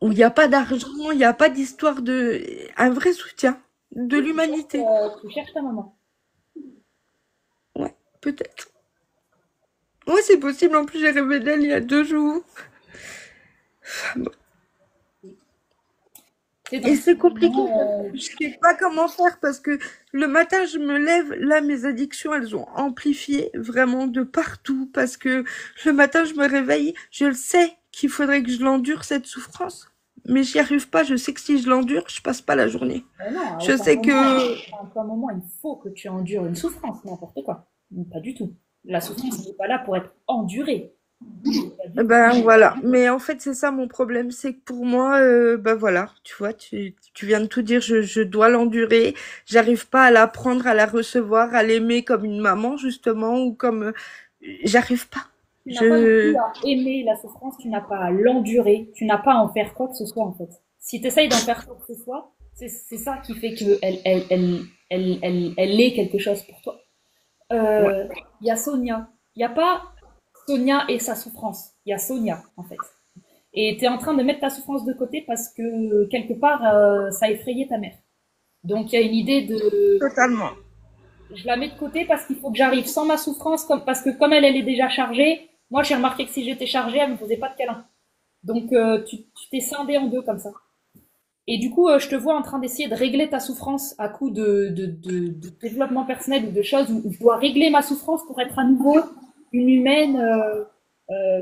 il n'y a pas d'argent, il n'y a pas d'histoire un vrai soutien de l'humanité. Tu cherches ta maman. Ouais, peut-être. Ouais, c'est possible. En plus, j'ai rêvé d'elle il y a 2 jours. Bon. Et c'est compliqué. Je sais pas comment faire parce que le matin, je me lève. Là, mes addictions, elles ont amplifié vraiment de partout parce que le matin, je me réveille. Je le sais qu'il faudrait que je l'endure, cette souffrance. Mais j'y arrive pas. Je sais que si je l'endure, je passe pas la journée. Non, je sais que... À un moment, il faut que tu endures une souffrance, n'importe quoi. Pas du tout. La souffrance n'est pas là pour être endurée. Voilà. Mais en fait, c'est ça mon problème. C'est que pour moi, voilà, tu vois, tu viens de tout dire, je dois l'endurer. J'arrive pas à l'apprendre, à la recevoir, à l'aimer comme une maman, justement, ou comme... J'arrive pas. Tu n'as pas non plus à aimer la souffrance, tu n'as pas à l'endurer, tu n'as pas à en faire quoi que ce soit, en fait. Si tu essayes d'en faire quoi que ce soit, c'est ça qui fait elle est quelque chose pour toi. Y a Sonia. Il n'y a pas Sonia et sa souffrance. Il y a Sonia, en fait. Et tu es en train de mettre ta souffrance de côté parce que, quelque part, ça a effrayé ta mère. Donc, il y a une idée de... Totalement. Je la mets de côté parce qu'il faut que j'arrive sans ma souffrance, parce que comme elle est déjà chargée, moi, j'ai remarqué que si j'étais chargée, elle me faisait pas de câlin. Donc, tu t'es scindé en deux comme ça. Et du coup, je te vois en train d'essayer de régler ta souffrance à coup de développement personnel ou de choses où je dois régler ma souffrance pour être à nouveau une humaine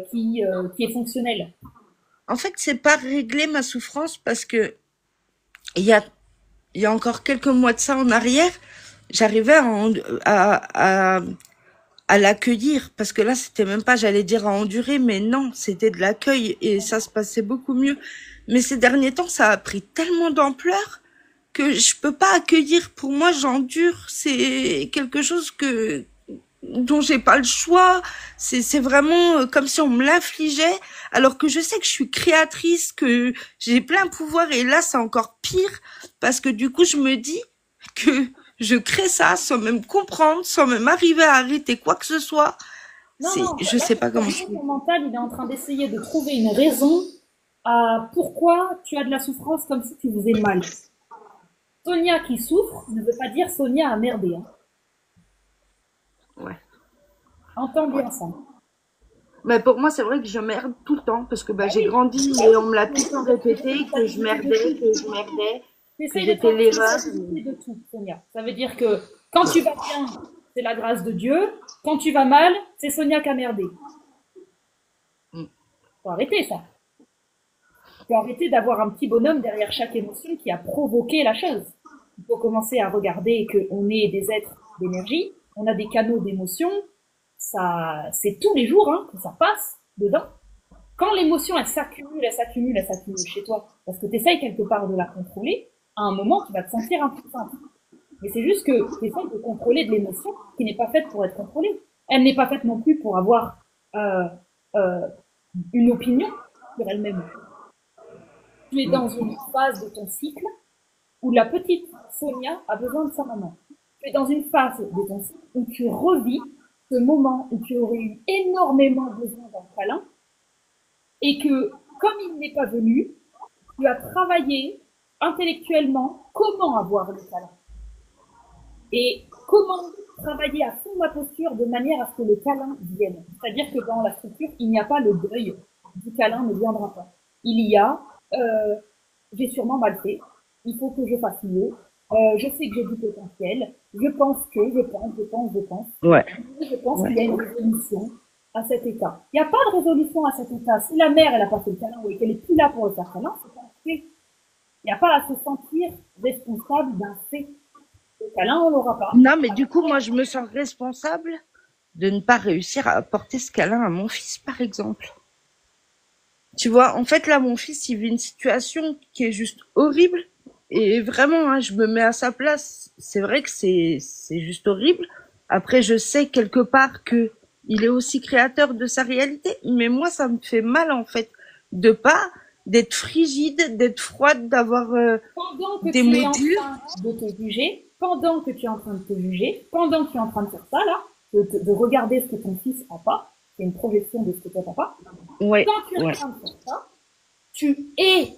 qui est fonctionnelle. En fait, c'est pas régler ma souffrance parce que il y a encore quelques mois de ça en arrière, j'arrivais à l'accueillir parce que là, c'était même pas, j'allais dire à endurer, mais non, c'était de l'accueil et ça se passait beaucoup mieux. Mais ces derniers temps, ça a pris tellement d'ampleur que je peux pas accueillir. Pour moi, j'endure. C'est quelque chose dont j'ai pas le choix. C'est vraiment comme si on me l'infligeait, alors que je sais que je suis créatrice, que j'ai plein pouvoir. Et là, c'est encore pire parce que du coup, je me dis que je crée ça sans même comprendre, sans même arriver à arrêter quoi que ce soit. Non, non, Je sais pas comment je fais. ton mental, il est en train d'essayer de trouver une raison à pourquoi tu as de la souffrance comme si tu faisais mal. Sonia qui souffre ne veut pas dire Sonia a merdé. Hein. Ouais. Entends bien ça. Mais pour moi, c'est vrai que je merde tout le temps parce que j'ai grandi et on me l'a tout le temps répété que je merdais, que j'étais l'erreur. De tout, Sonia. Ça veut dire que quand tu vas bien, c'est la grâce de Dieu. Quand tu vas mal, c'est Sonia qui a merdé. Faut arrêter ça. Faut arrêter d'avoir un petit bonhomme derrière chaque émotion qui a provoqué la chose. Il faut commencer à regarder qu'on est des êtres d'énergie, on a des canaux d'émotion, ça, c'est tous les jours que ça passe dedans. Quand l'émotion, elle s'accumule chez toi, parce que tu essayes quelque part de la contrôler, à un moment, tu vas te sentir impuissante. Mais c'est juste que tu essayes de contrôler de l'émotion qui n'est pas faite pour être contrôlée. Elle n'est pas faite non plus pour avoir une opinion sur elle-même. Tu es dans une phase de ton cycle où la petite Sonia a besoin de sa maman. Tu es dans une phase de ton cycle où tu revis ce moment où tu aurais eu énormément besoin d'un câlin et que, comme il n'est pas venu, tu as travaillé intellectuellement comment avoir le câlin et comment travailler à fond ma posture de manière à ce que le câlin vienne. C'est-à-dire que dans la structure, il n'y a pas le deuil du câlin ne viendra pas. Il y a j'ai sûrement mal fait, il faut que je fasse mieux, je sais que j'ai du potentiel, je pense. Ouais. Je pense qu'il y a une résolution à cet état. Il n'y a pas de résolution à cet état. Si la mère, elle a pas fait le câlin ou qu'elle est plus là pour le faire câlin, c'est pas un fait. Il n'y a pas à se sentir responsable d'un fait. Le câlin, on l'aura pas. Non, mais du coup, moi, je me sens responsable de ne pas réussir à apporter ce câlin à mon fils, par exemple. Tu vois, en fait, là, mon fils, il vit une situation qui est juste horrible. Et vraiment, je me mets à sa place. C'est vrai que c'est juste horrible. Après, je sais quelque part que il est aussi créateur de sa réalité. Mais moi, ça me fait mal, en fait, d'être frigide, d'être froide, d'avoir des modules. Pendant que tu es en train de te juger, pendant que tu es en train de faire ça, là, de regarder ce que ton fils n'a pas, c'est une projection de ce que toi t'as pas. Ouais, quand tu es en train de faire ça, tu es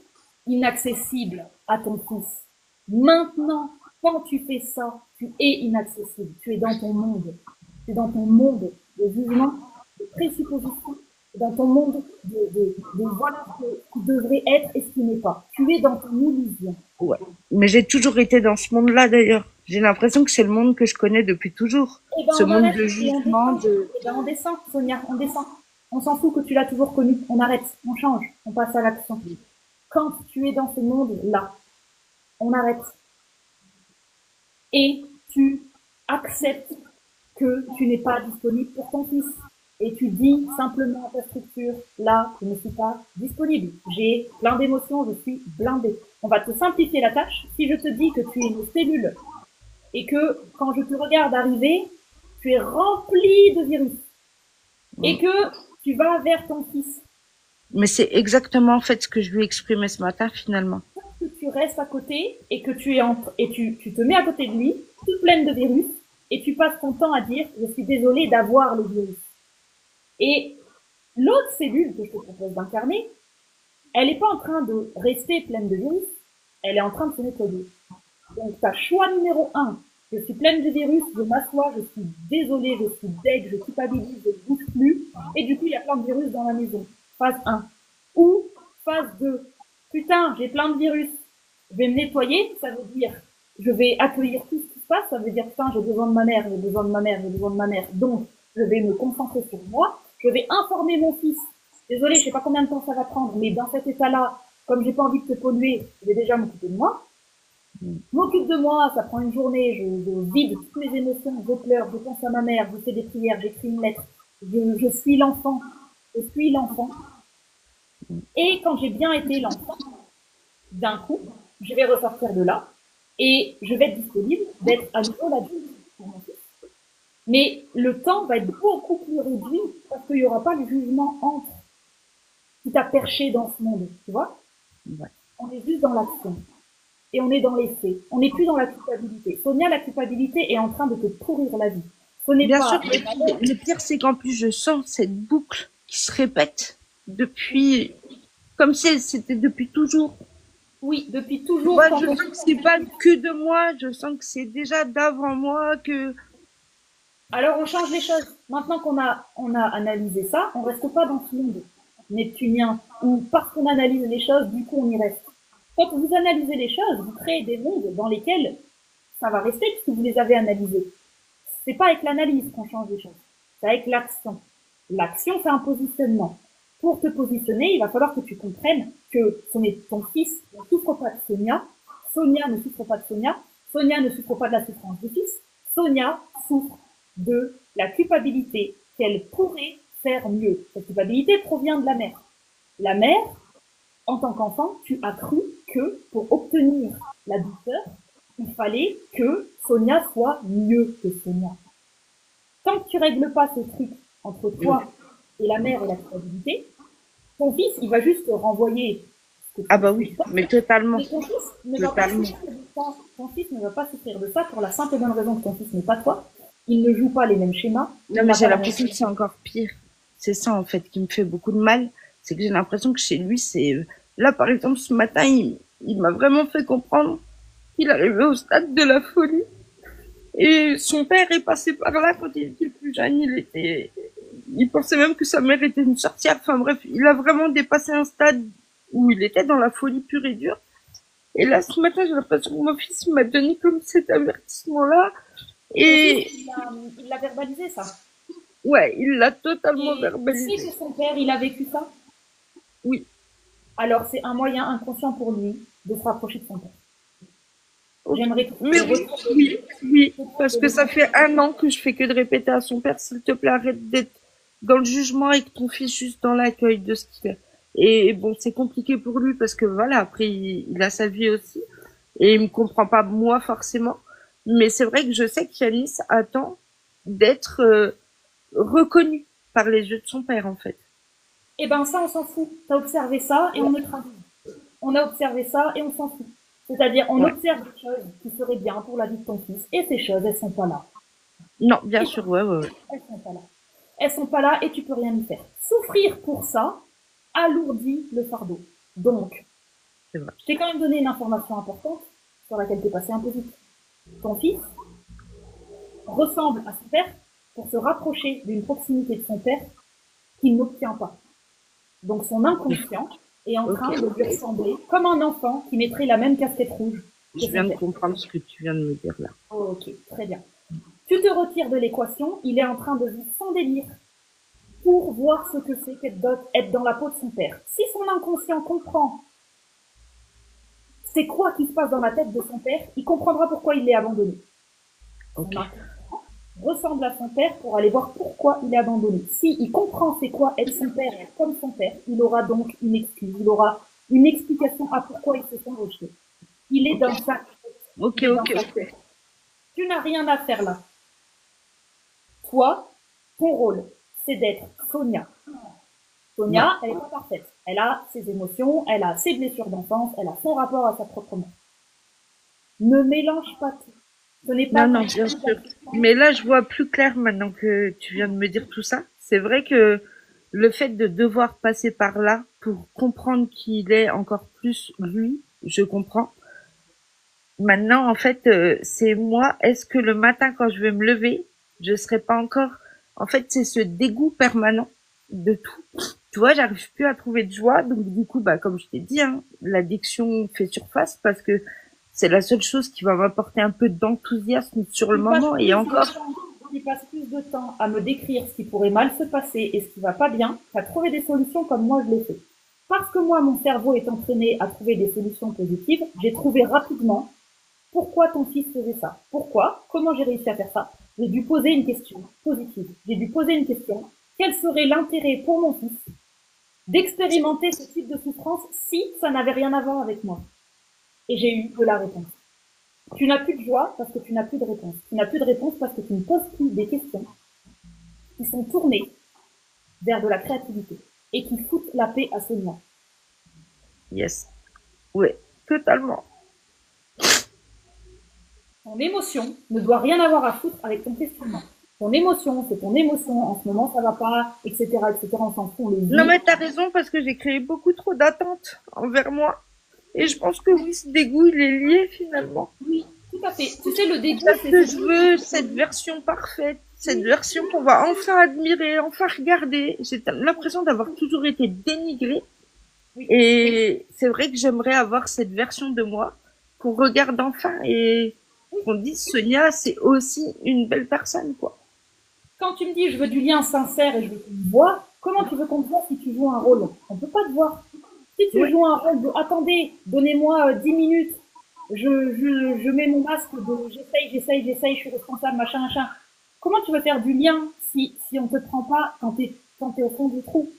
inaccessible à ton fils. Maintenant, quand tu fais ça, tu es inaccessible. Tu es dans ton monde. Tu es dans ton monde de jugement, de présupposition, dans ton monde de voilà ce qui devrait être et ce qui n'est pas. Tu es dans ton illusion. Ouais. Mais j'ai toujours été dans ce monde-là, d'ailleurs. J'ai l'impression que c'est le monde que je connais depuis toujours. Ce monde de jugement, on descend, Sonia, on descend. On s'en fout que tu l'as toujours connu. On arrête, on change, on passe à l'action. Quand tu es dans ce monde-là, on arrête. Et tu acceptes que tu n'es pas disponible pour ton fils. Et tu dis simplement à ta structure, là, je ne suis pas disponible. J'ai plein d'émotions, je suis blindée. On va te simplifier la tâche. Si je te dis que tu es une cellule et que quand je te regarde arriver, tu es rempli de virus et que tu vas vers ton fils. Mais c'est exactement en fait ce que je lui ai exprimé ce matin finalement. Que tu restes à côté et que tu te mets à côté de lui, toute pleine de virus, et tu passes ton temps à dire je suis désolée d'avoir le virus. Et l'autre cellule que je te propose d'incarner, elle n'est pas en train de rester pleine de virus, elle est en train de se nettoyer. Donc ta choix numéro 1, je suis pleine de virus, je m'assois, je suis désolée, je suis deg, je culpabilise, je ne bouge plus, et du coup il y a plein de virus dans la maison. Phase 1. Ou phase 2. Putain, j'ai plein de virus. Je vais me nettoyer, ça veut dire je vais accueillir tout ce qui se passe, ça veut dire putain, j'ai besoin de ma mère, j'ai besoin de ma mère, j'ai besoin de ma mère. Donc, je vais me concentrer sur moi, je vais informer mon fils. Désolée, je sais pas combien de temps ça va prendre, mais dans cet état-là, comme j'ai pas envie de te polluer, je vais déjà m'occuper de moi. Je m'occupe de moi, ça prend une journée, je vide toutes mes émotions, je pleure, je pense à ma mère, je fais des prières, j'écris une lettre, je suis l'enfant. Je suis l'enfant. Et quand j'ai bien été l'enfant, d'un coup, je vais ressortir de là Et je vais être disponible d'être à nouveau l'adulte pour mon fils. Mais le temps va être beaucoup plus réduit parce qu'il n'y aura pas le jugement entre qui t'a perché dans ce monde, tu vois. Ouais. On est juste dans l'action. Et on est dans les faits. On n'est plus dans la culpabilité. Sonia, la culpabilité est en train de te pourrir la vie. Ce n'est Bien pas... sûr, le pire, c'est qu'en plus, je sens cette boucle qui se répète depuis, comme si c'était depuis toujours. Oui, depuis toujours. Moi, je sens que c'est pas que de moi, je sens que c'est déjà d'avant moi que... Alors, on change les choses. Maintenant qu'on a analysé ça, on reste pas dans ce monde neptunien où parce qu'on analyse les choses, du coup, on y reste. Quand vous analysez les choses, vous créez des mondes dans lesquels ça va rester puisque vous les avez analysés. C'est pas avec l'analyse qu'on change les choses. C'est avec l'action. L'action, c'est un positionnement. Pour te positionner, il va falloir que tu comprennes que ton fils ne souffre pas de Sonia. Sonia ne souffre pas de Sonia. Sonia ne souffre pas de la souffrance du fils. Sonia souffre de la culpabilité qu'elle pourrait faire mieux. Cette culpabilité provient de la mère. La mère, en tant qu'enfant, tu as cru que pour obtenir la douceur, il fallait que Sonia soit mieux que Sonia. Tant que tu règles pas ce truc entre toi et la mère et la culpabilité, ton fils, il va juste renvoyer. Ah bah oui, mais totalement. Mais ton fils ne va pas souffrir de ça. Ton fils ne va pas souffrir de ça pour la simple et bonne raison que ton fils n'est pas toi. Il ne joue pas les mêmes schémas. Non, mais j'ai l'impression que c'est encore pire. C'est ça, en fait, qui me fait beaucoup de mal. C'est que j'ai l'impression que chez lui, c'est... Là, par exemple, ce matin, il m'a vraiment fait comprendre qu'il arrivait au stade de la folie. Et son père est passé par là quand il était plus jeune. Il pensait même que sa mère était une sorcière. Enfin bref, il a vraiment dépassé un stade où il était dans la folie pure et dure. Et là, ce matin, j'ai l'impression que mon fils m'a donné comme cet avertissement-là. Et il l'a verbalisé, ça. Ouais, il l'a totalement verbalisé. Tu sais que son père, il a vécu ça? Oui. Alors, c'est un moyen inconscient pour lui de se rapprocher de son père. Okay. J'aimerais... Mais oui, parce que ça fait 1 an que je fais que de répéter à son père, s'il te plaît, arrête d'être dans le jugement et que ton fils juste dans l'accueil de ce qu'il est. Et bon, c'est compliqué pour lui parce que voilà, après, il a sa vie aussi. Et il me comprend pas moi, forcément. Mais c'est vrai que je sais qu'Yanis attend d'être reconnu par les yeux de son père, en fait. Eh ben, ça, on s'en fout. T'as observé ça et on le traduit. On a observé ça et on s'en fout. C'est-à-dire, on observe des choses qui seraient bien pour la vie de ton fils et ces choses, elles sont pas là. Non, bien sûr, ouais. Elles sont pas là. Elles sont pas là et tu peux rien y faire. Souffrir pour ça alourdit le fardeau. Donc, je t'ai quand même donné une information importante sur laquelle t'es passé un peu vite. Ton fils ressemble à son père pour se rapprocher d'une proximité de son père qu'il n'obtient pas. Donc son inconscient est en train de lui ressembler comme un enfant qui mettrait la même casquette rouge. Je viens de comprendre ce que tu viens de me dire là. Ok, très bien. Tu te retires de l'équation, il est en train de vivre son délire pour voir ce que c'est qu'être dans la peau de son père. Si son inconscient comprend c'est quoi qui se passe dans la tête de son père, il comprendra pourquoi il l'est abandonné. Okay. Ressemble à son père pour aller voir pourquoi il est abandonné. Si il comprend c'est quoi être son père et être comme son père, il aura donc une excuse, il aura une explication à pourquoi il se sent rejeté. Il est dans sa... Ok. Tu n'as rien à faire là. Toi, ton rôle, c'est d'être Sonia. Sonia, elle est pas parfaite. Elle a ses émotions, elle a ses blessures d'enfance, elle a son rapport à sa propre mère. Ne mélange pas tout. Ce n'est pas non, bien sûr. Mais là, je vois plus clair maintenant que tu viens de me dire tout ça. C'est vrai que le fait de devoir passer par là pour comprendre qu'il est encore plus lui, je comprends. Maintenant, en fait, c'est moi, est-ce que le matin, quand je vais me lever, je serai pas encore... En fait, c'est ce dégoût permanent de tout. Tu vois, j'arrive plus à trouver de joie. Donc, du coup, comme je t'ai dit, hein, l'addiction fait surface parce que c'est la seule chose qui va m'apporter un peu d'enthousiasme sur le moment. Et encore... Tu passes plus de temps à me décrire ce qui pourrait mal se passer et ce qui va pas bien qu'à trouver des solutions comme moi je l'ai fait. Parce que moi, mon cerveau est entraîné à trouver des solutions positives, j'ai trouvé rapidement pourquoi ton fils faisait ça. Pourquoi? Comment j'ai réussi à faire ça? J'ai dû poser une question positive. J'ai dû poser une question. Quel serait l'intérêt pour mon fils d'expérimenter ce type de souffrance si ça n'avait rien à voir avec moi? Et j'ai eu de la réponse. Tu n'as plus de joie parce que tu n'as plus de réponse. Tu n'as plus de réponse parce que tu ne poses plus des questions qui sont tournées vers de la créativité et qui foutent la paix à Sonia. Yes. Oui, totalement. Ton émotion ne doit rien avoir à foutre avec ton questionnement. Ton émotion, c'est ton émotion. En ce moment, ça va pas, etc., etc. On s'en fout, on les vit. Non, mais t'as raison parce que j'ai créé beaucoup trop d'attentes envers moi. Et je pense que oui, ce dégoût, il est lié finalement. Oui, tout à fait. Tu sais, le dégoût, Parce que je veux cette version parfaite, cette version qu'on va enfin admirer, enfin regarder. J'ai l'impression d'avoir toujours été dénigrée. Oui. Et c'est vrai que j'aimerais avoir cette version de moi qu'on regarde enfin et qu'on dise Sonia, c'est aussi une belle personne, quoi. Quand tu me dis je veux du lien sincère et je veux qu'on me voit, comment tu veux qu'on te voit si tu joues un rôle? On peut pas te voir. Si tu joues un rôle de attendez, donnez-moi 10 minutes, je mets mon masque de j'essaye, je suis responsable, machin. Comment tu veux faire du lien si on te prend pas quand t'es au fond du trou?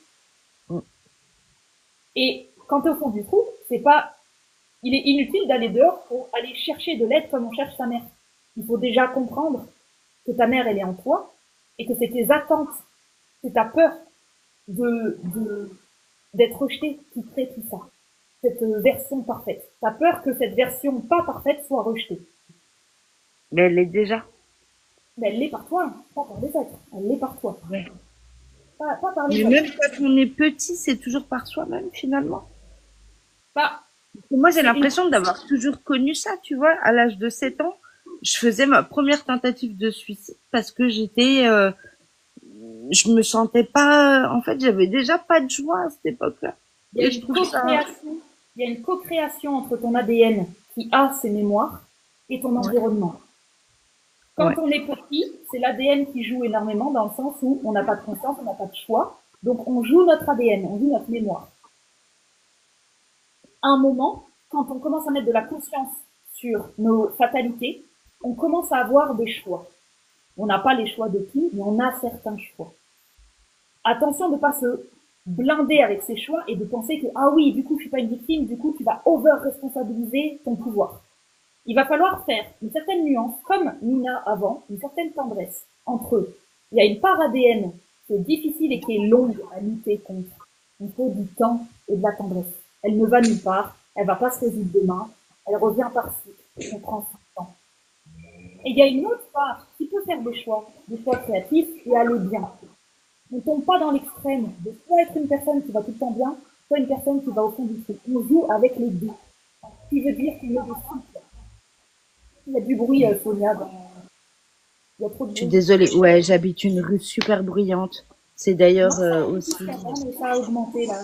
Et quand t'es au fond du trou, il est inutile d'aller dehors pour aller chercher de l'aide comme on cherche sa mère. Il faut déjà comprendre que ta mère, elle est en toi et que c'est tes attentes, c'est ta peur d'être rejeté qui crée tout ça. Cette version parfaite. T'as peur que cette version pas parfaite soit rejetée. Mais elle l'est déjà. Mais elle l'est par toi, pas par les autres. Elle l'est par toi. Ouais. Pas par les Mais autres. même quand on est petit, c'est toujours par soi-même finalement. Pas. Moi, j'ai l'impression d'avoir toujours connu ça, tu vois. À l'âge de 7 ans, je faisais ma première tentative de suicide parce que je me sentais pas, en fait, j'avais déjà pas de joie à cette époque-là. Il y a une co-création entre ton ADN qui a ses mémoires et ton environnement. Quand on est petit, c'est l'ADN qui joue énormément dans le sens où on n'a pas de conscience, on n'a pas de choix. Donc on joue notre ADN, on joue notre mémoire. À un moment, quand on commence à mettre de la conscience sur nos fatalités, on commence à avoir des choix. On n'a pas les choix de tout, mais on a certains choix. Attention de ne pas se blinder avec ces choix et de penser que, ah oui, du coup, je suis pas une victime, du coup, tu vas over-responsabiliser ton pouvoir. Il va falloir faire une certaine nuance, comme Nina avant, une certaine tendresse entre eux. Il y a une part ADN qui est difficile et qui est longue à lutter contre. Il faut du temps et de la tendresse. Elle ne va nulle part, elle va pas se résoudre demain, elle revient par-ci, on prend son temps. Et il y a une autre part qui peut faire des choix créatifs et aller bien. On ne tombe pas dans l'extrême de soit être une personne qui va tout le temps bien, soit une personne qui va au fond du trou. On joue avec les deux. Ce qui veut dire qu'il y a des cycles. Il y a du bruit, Sonia. Il y a trop de bruit. Je suis désolée. Ouais, j'habite une rue super bruyante. C'est d'ailleurs aussi. Mais ça a augmenté là.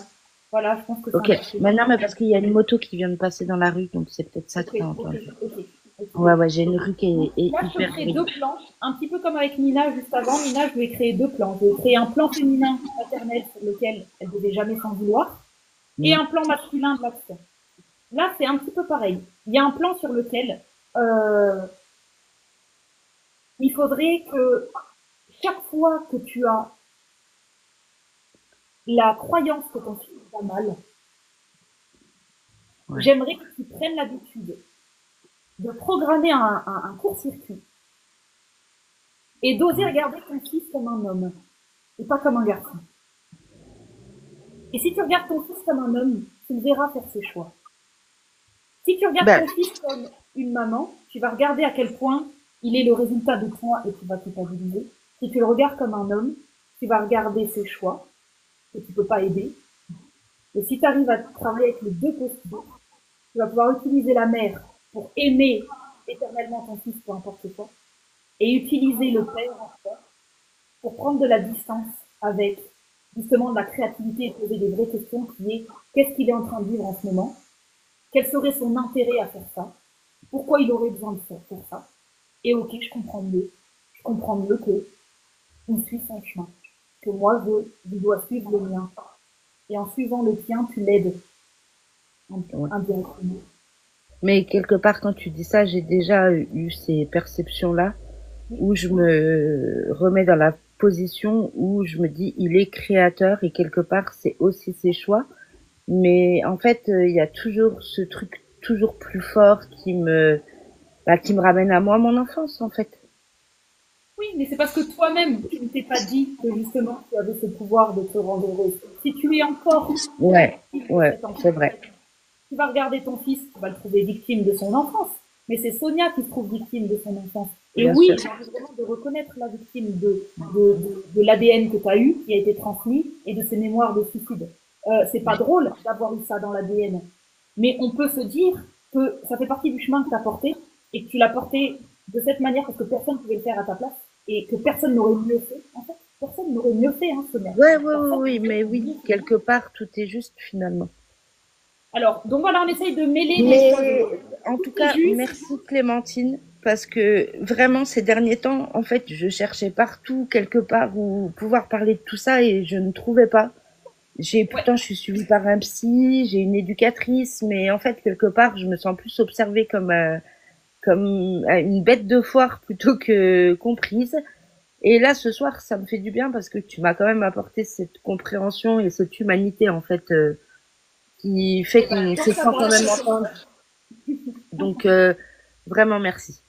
Voilà, je pense que ça. Ok. Maintenant, mais parce qu'il y a une moto qui vient de passer dans la rue, donc c'est peut-être ça que t'as entendu. Okay. Ouais, j'ai une rue qui est Moi, hyper je crée deux plans, un petit peu comme avec Nina juste avant. Nina, je lui ai créé deux plans. Je lui ai créé un plan féminin maternel sur lequel elle devait jamais s'en vouloir, et un plan masculin de l'action. Là, c'est un petit peu pareil. Il y a un plan sur lequel il faudrait que chaque fois que tu as la croyance que ton fils va mal, j'aimerais que tu prennes l'habitude de programmer un court-circuit et d'oser regarder ton fils comme un homme et pas comme un garçon. Et si tu regardes ton fils comme un homme, tu le verras faire ses choix. Si tu regardes ton fils comme une maman, tu vas regarder à quel point il est le résultat de toi et tu vas culpabiliser. Si tu le regardes comme un homme, tu vas regarder ses choix que tu peux pas aider. Et si tu arrives à travailler avec les deux postures, tu vas pouvoir utiliser la mère pour aimer éternellement ton fils, peu importe quoi, et utiliser le père en toi pour prendre de la distance avec justement de la créativité et poser des vraies questions qui est qu'est-ce qu'il est en train de vivre en ce moment, quel serait son intérêt à faire ça, pourquoi il aurait besoin de faire pour ça, et ok, je comprends mieux que il suit son chemin, que moi je dois suivre le mien, et en suivant le tien, tu l'aides indirectement. Mais quelque part, quand tu dis ça, j'ai déjà eu ces perceptions-là où je me remets dans la position où je me dis il est créateur et quelque part c'est aussi ses choix. Mais en fait, il y a toujours ce truc toujours plus fort bah, qui me ramène à moi, mon enfance, en fait. Oui, mais c'est parce que toi-même, tu ne t'es pas dit que justement, tu avais ce pouvoir de te rendre heureuse. Si tu es encore Ouais, victime de ouais, cet enfant, c'est vrai. tu vas regarder ton fils, tu vas le trouver victime de son enfance. Mais c'est Sonia qui se trouve victime de son enfance. Et Bien oui, sûr. j'ai envie vraiment de reconnaître la victime de l'ADN que tu as eu, qui a été transmis, et de ses mémoires de suicide. C'est pas drôle d'avoir eu ça dans l'ADN. Mais on peut se dire que ça fait partie du chemin que tu as porté, et que tu l'as porté de cette manière parce que personne ne pouvait le faire à ta place, et que personne n'aurait mieux fait. En fait, personne n'aurait mieux fait, hein, Sonia. Ouais, ouais, Personne oui, mais n'aurait oui, mieux fait. quelque part, tout est juste finalement. Alors, donc voilà, on essaye de mêler des choses. Mais en Tout tout est cas, juste. merci Clémentine, parce que vraiment ces derniers temps, en fait, je cherchais partout, quelque part, où pouvoir parler de tout ça et je ne trouvais pas. Ouais. Pourtant, je suis suivie par un psy, j'ai une éducatrice, mais en fait, quelque part, je me sens plus observée comme une bête de foire plutôt que comprise. Et là, ce soir, ça me fait du bien parce que tu m'as quand même apporté cette compréhension et cette humanité, en fait, qui fait Eh ben, qu'on quand se sent ça quand va, même entendu. Donc, vraiment merci.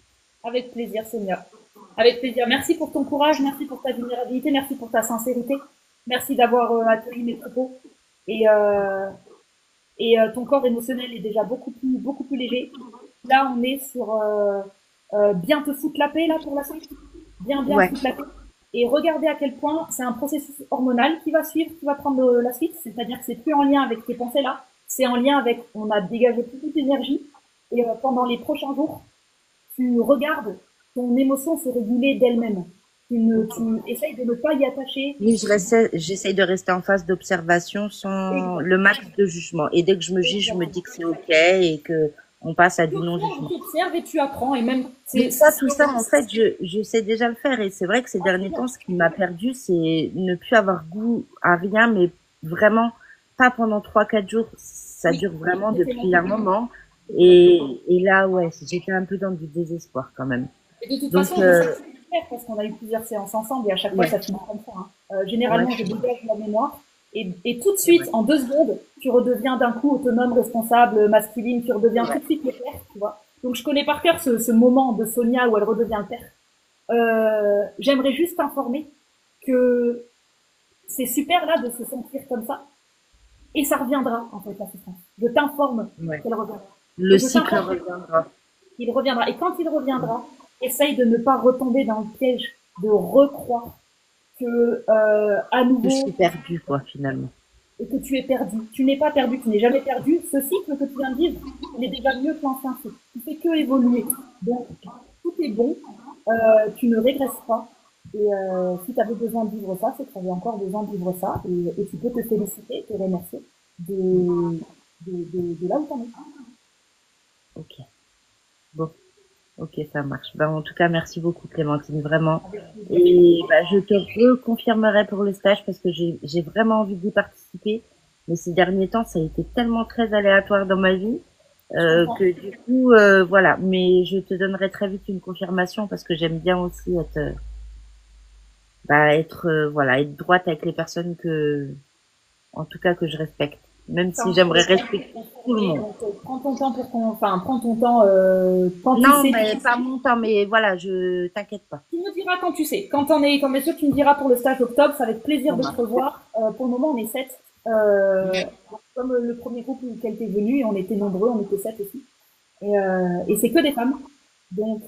avec plaisir, Sonia. Avec plaisir. Merci pour ton courage, merci pour ta vulnérabilité, merci pour ta sincérité. Merci d'avoir accueilli mes propos. Et, euh, ton corps émotionnel est déjà beaucoup plus léger. Là, on est sur bien te foutre la paix là pour la suite. Bien te Ouais, foutre la paix. Et regardez à quel point c'est un processus hormonal qui va suivre, qui va prendre la suite. C'est-à-dire que c'est plus en lien avec tes pensées là, c'est en lien avec, on a dégagé beaucoup d'énergie. Et pendant les prochains jours, tu regardes ton émotion se réguler d'elle-même. Tu essayes de ne pas y attacher. oui, j'essaye de rester en phase d'observation sans le max de jugement. Et dès que je me juge, je me dis que c'est ok et que on passe à Tu du observes, non-jugement. tu observes et tu apprends. Et même, Mais ça, tout ça, en fait, je sais déjà le faire. Et c'est vrai que ces derniers temps, ce qui m'a perdu, c'est ne plus avoir goût à rien, mais vraiment pas pendant 3, 4 jours. Ça oui, dure vraiment c'était mon depuis un but. moment. C'est très bien. Et là, ouais, j'étais un peu dans du désespoir quand même. Et de toute Donc, façon, je sais que c'est faire parce qu'on a eu plusieurs séances ensemble et à chaque fois, ouais, ça finit comme ça. Hein. ouais, Généralement, je dégage la mémoire et tout de suite, en 2 secondes, tu redeviens d'un coup autonome, responsable, masculine, tu redeviens tout de suite le père, tu vois. Donc, je connais par cœur ce moment de Sonia où elle redevient le père. J'aimerais juste t'informer que c'est super là de se sentir comme ça et ça reviendra en fait la souffrance. Je t'informe ouais. qu'elle reviendra. Le Et je cycle t'informe reviendra. qu'il reviendra. Et quand il reviendra, essaye de ne pas retomber dans le piège de recroire que à Que je suis nouveau perdue, quoi, finalement. et que tu es perdu. Tu n'es pas perdu, tu n'es jamais perdu. Ce cycle que tu viens de vivre, il est déjà mieux que l'ancien cycle. Tu fais que évoluer. Donc tout est bon. Tu ne régresses pas. Et si tu avais besoin de vivre ça, c'est que tu avais encore besoin de vivre ça. Et tu peux te féliciter, te remercier de là où tu en es. Ok. Bon. Ok, ça marche. Ben, en tout cas, merci beaucoup Clémentine, vraiment. Avec plaisir. Et ben, je te reconfirmerai pour le stage parce que j'ai vraiment envie d'y participer. Mais ces derniers temps, ça a été tellement très aléatoire dans ma vie Je comprends. que du coup, voilà. Mais je te donnerai très vite une confirmation parce que j'aime bien aussi voilà, être droite avec les personnes en tout cas, que je respecte. Même C'est si un j'aimerais process respecter tout le conformé, monde. donc prends ton temps prends ton temps quand tu Non, sais, mais pas mon temps, mais voilà, je t'inquiète pas. tu me diras quand tu sais. Quand bien sûr tu me diras pour le stage d'octobre, ça va être plaisir Ça de te marche. revoir. Pour le moment on est 7. Comme le premier groupe auquel t'es venu, on était nombreux, on était 7 aussi. Et c'est que des femmes. Donc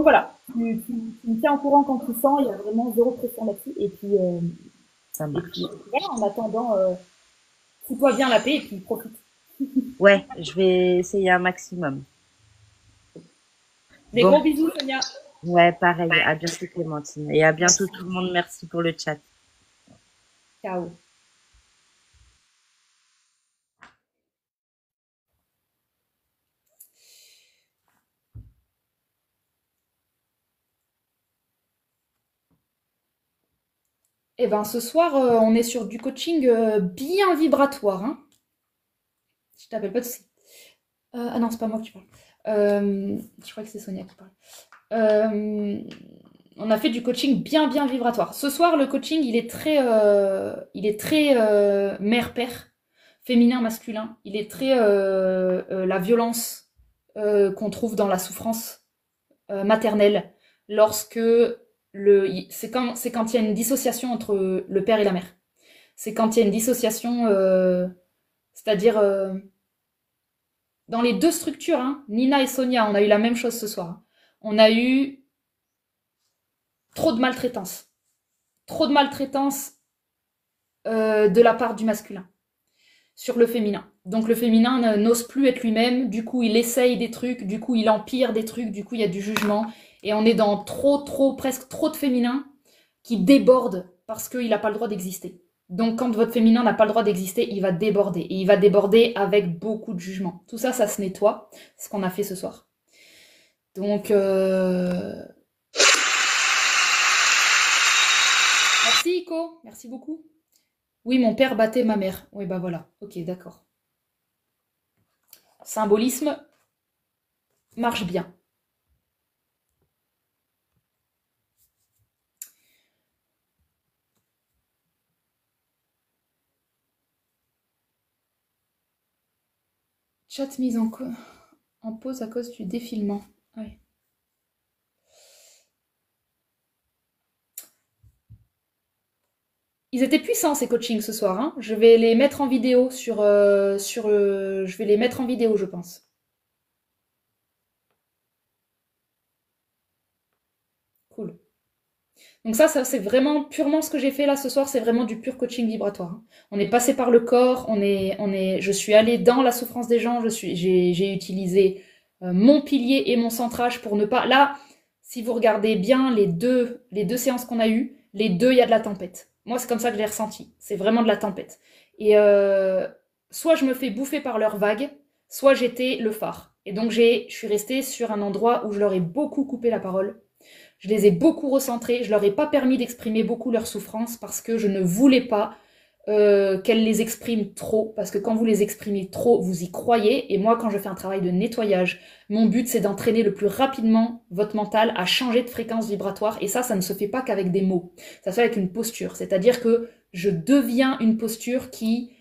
voilà, tu me tiens au courant quand tu sens, il y a vraiment zéro pression là-dessus. Ça Et puis marche. voilà, en attendant, fous-toi bien la paix et puis profite. Ouais, je vais essayer un maximum. Des Bon, gros bisous, Sonia. ouais, pareil. À bientôt, Clémentine. Et à bientôt, tout le monde. Merci pour le chat. Ciao. Eh ben, ce soir, on est sur du coaching bien vibratoire, hein. Je t'appelle pas de soucis. Ah non, c'est pas moi qui parle. Je crois que c'est Sonia qui parle. On a fait du coaching bien vibratoire. Ce soir, le coaching, il est très mère-père, féminin-masculin. Il est très la violence qu'on trouve dans la souffrance maternelle, lorsque c'est quand il y a une dissociation entre le père et la mère. C'est quand il y a une dissociation, c'est-à-dire dans les deux structures, hein, Nina et Sonia, on a eu la même chose ce soir. Hein. On a eu trop de maltraitance. Trop de maltraitance de la part du masculin sur le féminin. Donc le féminin n'ose plus être lui-même, du coup il essaye des trucs, du coup il empire des trucs, du coup il y a du jugement, et on est dans presque trop de féminin qui déborde parce qu'il n'a pas le droit d'exister. Donc quand votre féminin n'a pas le droit d'exister, il va déborder, et il va déborder avec beaucoup de jugement. Tout ça, ça se nettoie, c'est ce qu'on a fait ce soir. Donc... Merci Ico, merci beaucoup. Oui, mon père battait ma mère. Oui, bah voilà. Ok, d'accord. Symbolisme marche bien. Chat mise en pause à cause du défilement. Ouais. Ils étaient puissants ces coachings ce soir. Hein. Je vais les mettre en vidéo je vais les mettre en vidéo, je pense. Cool. Donc ça c'est vraiment purement ce que j'ai fait là ce soir, c'est vraiment du pur coaching vibratoire. Hein. On est passé par le corps, je suis allée dans la souffrance des gens, j'ai utilisé mon pilier et mon centrage pour ne pas... Là, si vous regardez bien les deux séances qu'on a eues, les deux, il y a de la tempête. Moi, c'est comme ça que je l'ai ressenti. C'est vraiment de la tempête. Et soit je me fais bouffer par leurs vagues, soit j'étais le phare. Et donc, je suis restée sur un endroit où je leur ai beaucoup coupé la parole. Je les ai beaucoup recentrés. Je leur ai pas permis d'exprimer beaucoup leur souffrance parce que je ne voulais pas qu'elles les expriment trop. Parce que quand vous les exprimez trop, vous y croyez. Et moi, quand je fais un travail de nettoyage, mon but, c'est d'entraîner le plus rapidement votre mental à changer de fréquence vibratoire. Et ça ne se fait pas qu'avec des mots. Ça se fait avec une posture. C'est-à-dire que je deviens une posture qui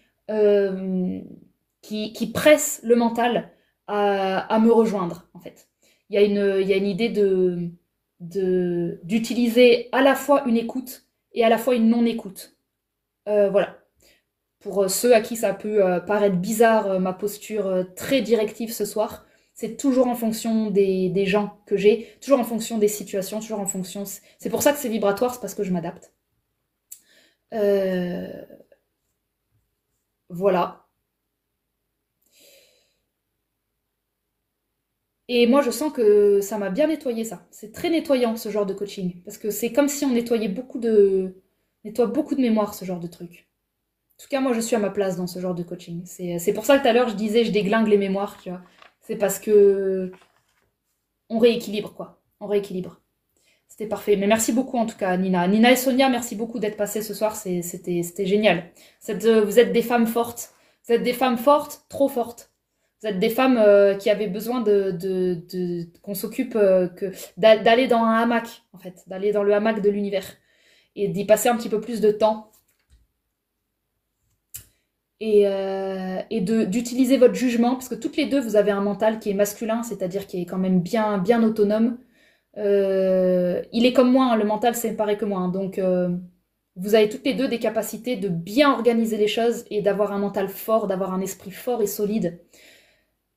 presse le mental à me rejoindre, en fait. Il y a une idée d'utiliser à la fois une écoute et à la fois une non-écoute. Voilà. Pour ceux à qui ça peut paraître bizarre, ma posture très directive ce soir, c'est toujours en fonction des gens que j'ai, toujours en fonction des situations, toujours en fonction... C'est pour ça que c'est vibratoire, c'est parce que je m'adapte. Voilà. Et moi, je sens que ça m'a bien nettoyé, ça. C'est très nettoyant, ce genre de coaching. Parce que c'est comme si on nettoyait nettoie beaucoup de mémoire, ce genre de truc. En tout cas, moi, je suis à ma place dans ce genre de coaching. C'est pour ça que tout à l'heure, je disais, je déglingue les mémoires, tu vois. C'est parce que on rééquilibre, quoi. On rééquilibre. C'était parfait. Mais merci beaucoup, en tout cas, Nina. Nina et Sonia, merci beaucoup d'être passées ce soir. C'était génial. Vous êtes des femmes fortes. Vous êtes des femmes fortes, trop fortes. Vous êtes des femmes qui avaient besoin qu'on s'occupe, d'aller dans un hamac, en fait. D'aller dans le hamac de l'univers. Et d'y passer un petit peu plus de temps. Et d'utiliser votre jugement, parce que toutes les deux, vous avez un mental qui est masculin, c'est-à-dire qui est quand même bien, bien autonome. Il est comme moi, hein, le mental c'est pareil que moi, hein, donc vous avez toutes les deux des capacités de bien organiser les choses et d'avoir un mental fort, d'avoir un esprit fort et solide.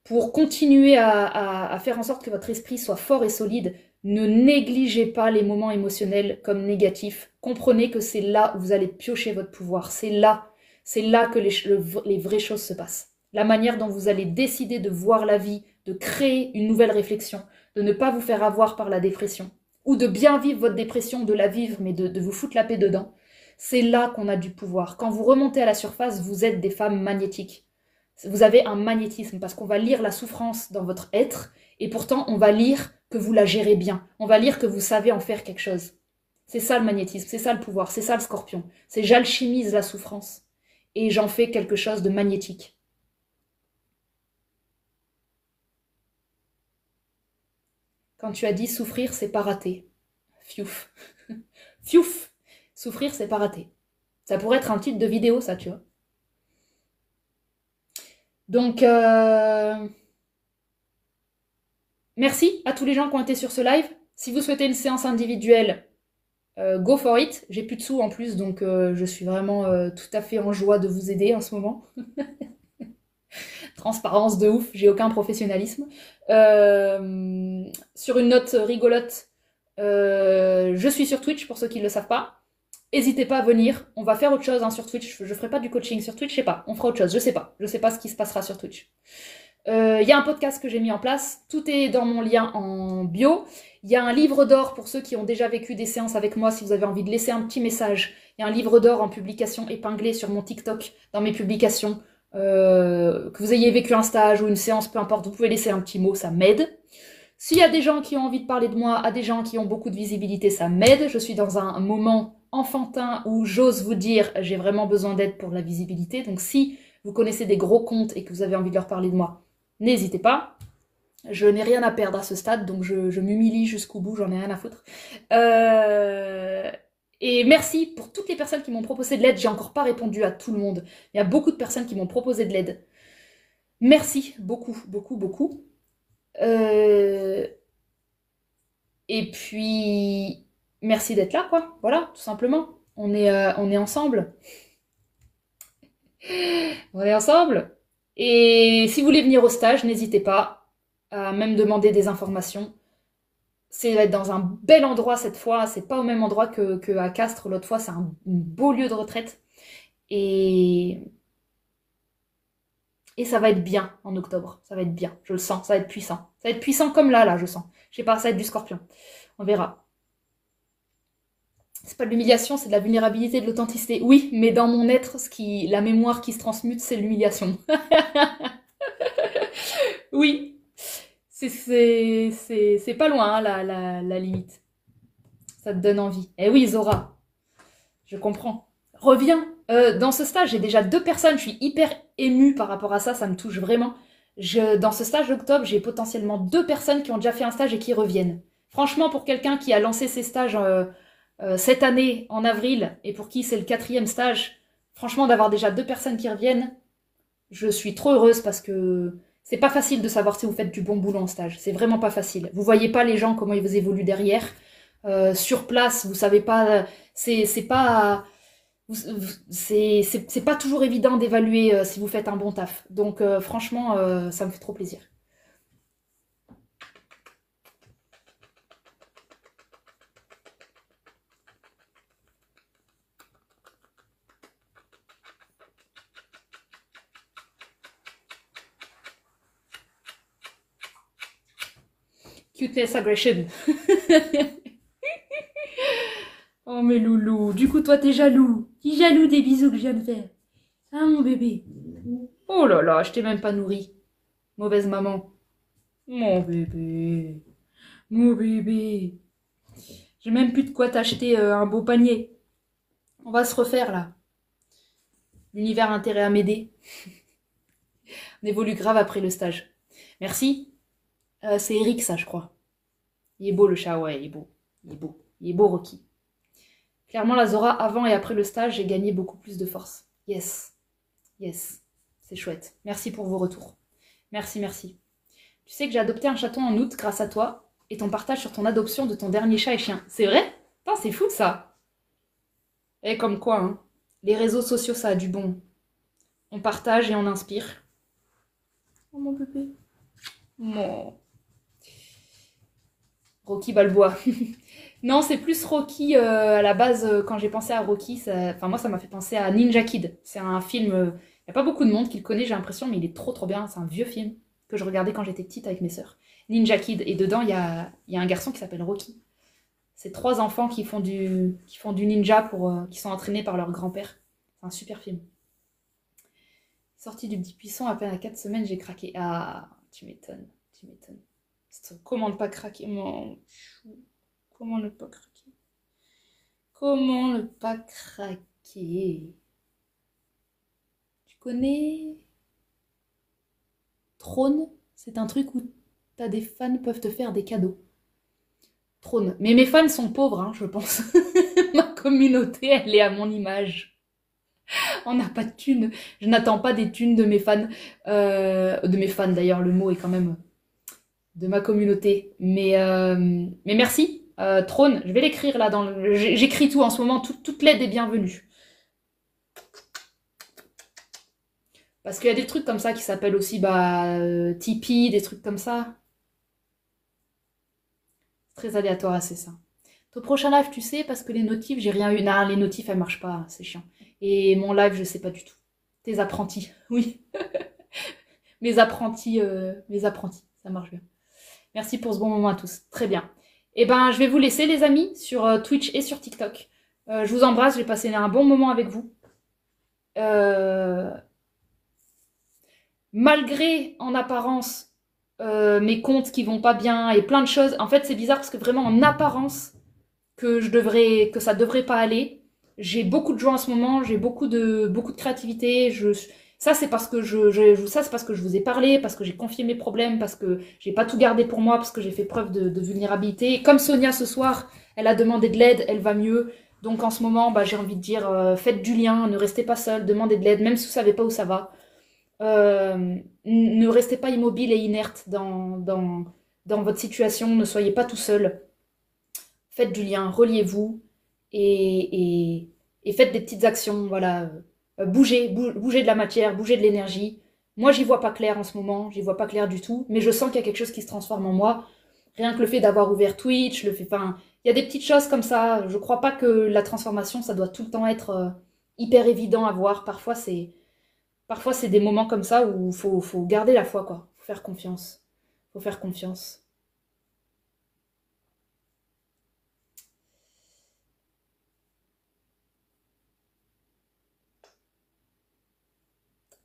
Pour continuer à faire en sorte que votre esprit soit fort et solide, ne négligez pas les moments émotionnels comme négatifs. Comprenez que c'est là où vous allez piocher votre pouvoir, c'est là que les vraies choses se passent. La manière dont vous allez décider de voir la vie, de créer une nouvelle réflexion, de ne pas vous faire avoir par la dépression, ou de bien vivre votre dépression, de la vivre, mais de vous foutre la paix dedans. C'est là qu'on a du pouvoir. Quand vous remontez à la surface, vous êtes des femmes magnétiques. Vous avez un magnétisme, parce qu'on va lire la souffrance dans votre être, et pourtant on va lire que vous la gérez bien. On va lire que vous savez en faire quelque chose. C'est ça le magnétisme, c'est ça le pouvoir, c'est ça le scorpion. C'est j'alchimise la souffrance. Et j'en fais quelque chose de magnétique. Quand tu as dit souffrir, c'est pas raté. Fiouf. Fiouf. Souffrir, c'est pas raté. Ça pourrait être un titre de vidéo, ça, tu vois. Donc, Merci à tous les gens qui ont été sur ce live. Si vous souhaitez une séance individuelle, go for it. J'ai plus de sous en plus, donc je suis vraiment tout à fait en joie de vous aider en ce moment. Transparence de ouf, j'ai aucun professionnalisme. Sur une note rigolote, je suis sur Twitch pour ceux qui ne le savent pas. N'hésitez pas à venir, on va faire autre chose sur Twitch. Je ferai pas du coaching sur Twitch, je sais pas, on fera autre chose, je sais pas ce qui se passera sur Twitch. Il y a un podcast que j'ai mis en place, tout est dans mon lien en bio. Il y a un livre d'or pour ceux qui ont déjà vécu des séances avec moi, si vous avez envie de laisser un petit message. Il y a un livre d'or en publication épinglé sur mon TikTok, dans mes publications. Que vous ayez vécu un stage ou une séance, peu importe, vous pouvez laisser un petit mot, ça m'aide. S'il y a des gens qui ont envie de parler de moi, à des gens qui ont beaucoup de visibilité, ça m'aide. Je suis dans un moment enfantin où j'ose vous dire, j'ai vraiment besoin d'aide pour la visibilité. Donc si vous connaissez des gros comptes et que vous avez envie de leur parler de moi, n'hésitez pas. Je n'ai rien à perdre à ce stade, donc je m'humilie jusqu'au bout, j'en ai rien à foutre. Et merci pour toutes les personnes qui m'ont proposé de l'aide. J'ai encore pas répondu à tout le monde. Il y a beaucoup de personnes qui m'ont proposé de l'aide. Merci, beaucoup, beaucoup, beaucoup. Et puis, merci d'être là, quoi. Voilà, tout simplement. On est ensemble. On est ensemble. Et si vous voulez venir au stage, n'hésitez pas à même demander des informations. C'est être dans un bel endroit cette fois, c'est pas au même endroit que à Castres l'autre fois, c'est un beau lieu de retraite. Et ça va être bien en octobre, ça va être bien, je le sens, ça va être puissant. Ça va être puissant comme là, je sens. Je sais pas, ça va être du scorpion. On verra. C'est pas de l'humiliation, c'est de la vulnérabilité, de l'authenticité. Oui, mais dans mon être, la mémoire qui se transmute, c'est l'humiliation. Oui. C'est pas loin, hein, la limite. Ça te donne envie. Eh oui, Zora, je comprends. Reviens. Dans ce stage, j'ai déjà 2 personnes. Je suis hyper émue par rapport à ça. Ça me touche vraiment. Dans ce stage d'octobre, j'ai potentiellement 2 personnes qui ont déjà fait un stage et qui reviennent. Franchement, pour quelqu'un qui a lancé ses stages cette année, en avril, et pour qui c'est le 4e stage, franchement, d'avoir déjà 2 personnes qui reviennent, je suis trop heureuse parce que c'est pas facile de savoir si vous faites du bon boulot en stage. C'est vraiment pas facile. Vous voyez pas les gens, comment ils vous évoluent derrière. Sur place, vous savez pas... C'est pas toujours évident d'évaluer si vous faites un bon taf. Donc franchement, ça me fait trop plaisir. Cuteness aggression. Oh mes loulous. Du coup, toi, t'es jaloux. T'es jaloux des bisous que je viens de faire. Ah, mon bébé. Oh là là, je t'ai même pas nourri. Mauvaise maman. Mon bébé. Mon bébé. J'ai même plus de quoi t'acheter un beau panier. On va se refaire, là. L'univers a intérêt à m'aider. On évolue grave après le stage. Merci. C'est Eric, ça, je crois. Il est beau, le chat, ouais, il est beau. Il est beau. Il est beau, Rocky. Clairement, la Zora, avant et après le stage, j'ai gagné beaucoup plus de force. Yes. Yes. C'est chouette. Merci pour vos retours. Merci, merci. Tu sais que j'ai adopté un chaton en août grâce à toi et ton partage sur ton adoption de ton dernier chat et chien. C'est vrai? Putain, c'est fou, ça. Et comme quoi, hein. Les réseaux sociaux, ça a du bon. On partage et on inspire. Oh, mon bébé. Oh. Rocky Balboa. Non, c'est plus Rocky à la base. Quand j'ai pensé à Rocky, moi, ça m'a fait penser à Ninja Kid. C'est un film. Il n'y a pas beaucoup de monde qui le connaît, j'ai l'impression, mais il est trop trop bien. C'est un vieux film que je regardais quand j'étais petite avec mes sœurs. Ninja Kid. Et dedans, il y a un garçon qui s'appelle Rocky. C'est 3 enfants qui font du ninja qui sont entraînés par leur grand-père. C'est un super film. Sorti du petit buisson à peine à 4 semaines, j'ai craqué. Ah, tu m'étonnes, tu m'étonnes. Comment ne pas craquer, mon chou? Comment ne pas craquer? Comment ne pas craquer? Tu connais Trône? C'est un truc où des fans peuvent te faire des cadeaux. Trône. Mais mes fans sont pauvres, hein, je pense. Ma communauté, elle est à mon image. On n'a pas de thunes. Je n'attends pas des thunes de mes fans. De mes fans, d'ailleurs, le mot est quand même... de ma communauté. Mais merci. Trône, je vais l'écrire là. J'écris tout en ce moment. Toute l'aide est bienvenue. Parce qu'il y a des trucs comme ça qui s'appellent aussi Tipeee, des trucs comme ça. C'est très aléatoire, c'est ça. Ton prochain live, tu sais, parce que les notifs, j'ai rien eu. Non, les notifs, elles marchent pas, c'est chiant. Et mon live, je sais pas du tout. Tes apprentis, oui. mes apprentis, ça marche bien. Merci pour ce bon moment à tous. Très bien. Eh ben, je vais vous laisser, les amis, sur Twitch et sur TikTok. Je vous embrasse, j'ai passé un bon moment avec vous. Malgré, en apparence, mes comptes qui vont pas bien et plein de choses. En fait, c'est bizarre parce que vraiment, en apparence, que ça devrait pas aller. J'ai beaucoup de joie en ce moment, j'ai beaucoup de créativité. Ça, c'est parce que ça, c'est parce que je vous ai parlé, parce que j'ai confié mes problèmes, parce que j'ai pas tout gardé pour moi, parce que j'ai fait preuve de vulnérabilité. Et comme Sonia ce soir, elle a demandé de l'aide, elle va mieux. Donc en ce moment, j'ai envie de dire, faites du lien, ne restez pas seul, demandez de l'aide, même si vous savez pas où ça va. Ne restez pas immobile et inerte dans votre situation, ne soyez pas tout seul. Faites du lien, reliez-vous et faites des petites actions, voilà. Bougez de la matière, bougez de l'énergie. Moi, j'y vois pas clair en ce moment, j'y vois pas clair du tout, mais je sens qu'il y a quelque chose qui se transforme en moi. Rien que le fait d'avoir ouvert Twitch, enfin, il y a des petites choses comme ça. Je crois pas que la transformation, ça doit tout le temps être hyper évident à voir. Parfois, c'est des moments comme ça où faut garder la foi, quoi. Faut faire confiance. Faut faire confiance.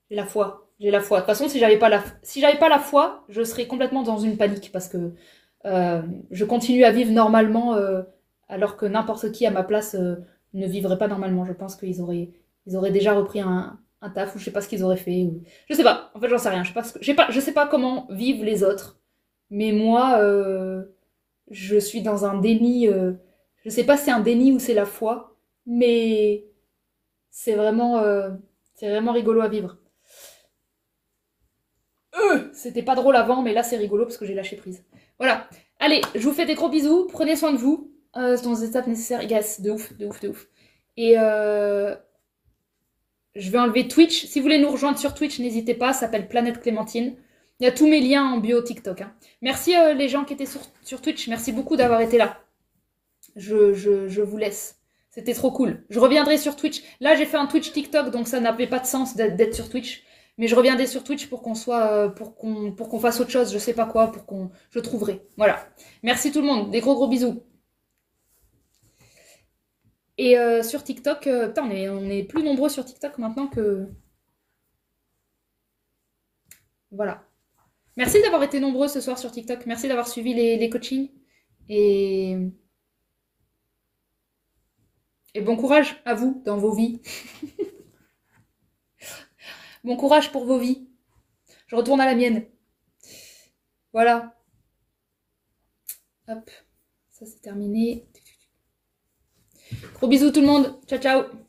J'ai la foi. J'ai la foi. De toute façon, si j'avais pas la foi, je serais complètement dans une panique parce que je continue à vivre normalement alors que n'importe qui à ma place ne vivrait pas normalement. Je pense qu'ils auraient déjà repris un taf ou je sais pas ce qu'ils auraient fait. Je sais pas. En fait, j'en sais rien. Je sais pas comment vivent les autres. Mais moi, je suis dans un déni. Je sais pas si c'est un déni ou c'est la foi. Mais c'est vraiment rigolo à vivre. C'était pas drôle avant, mais là c'est rigolo parce que j'ai lâché prise. Voilà. Allez, je vous fais des gros bisous. Prenez soin de vous. Dans les étapes nécessaires. Yes, de ouf. Et je vais enlever Twitch. Si vous voulez nous rejoindre sur Twitch, n'hésitez pas. Ça s'appelle Planète Clémentine. Il y a tous mes liens en bio TikTok. Hein. Merci les gens qui étaient sur Twitch. Merci beaucoup d'avoir été là. Je vous laisse. C'était trop cool. Je reviendrai sur Twitch. Là, j'ai fait un Twitch TikTok, donc ça n'avait pas de sens d'être sur Twitch. Mais je reviendrai sur Twitch pour qu'on soit, pour qu'on fasse autre chose, je sais pas quoi, je trouverai. Voilà. Merci tout le monde. Des gros bisous. Et sur TikTok, putain, on est plus nombreux sur TikTok maintenant que... Voilà. Merci d'avoir été nombreux ce soir sur TikTok. Merci d'avoir suivi les coachings. Et bon courage à vous dans vos vies. Bon courage pour vos vies. Je retourne à la mienne. Voilà. Hop. Ça c'est terminé. Gros bisous tout le monde. Ciao, ciao.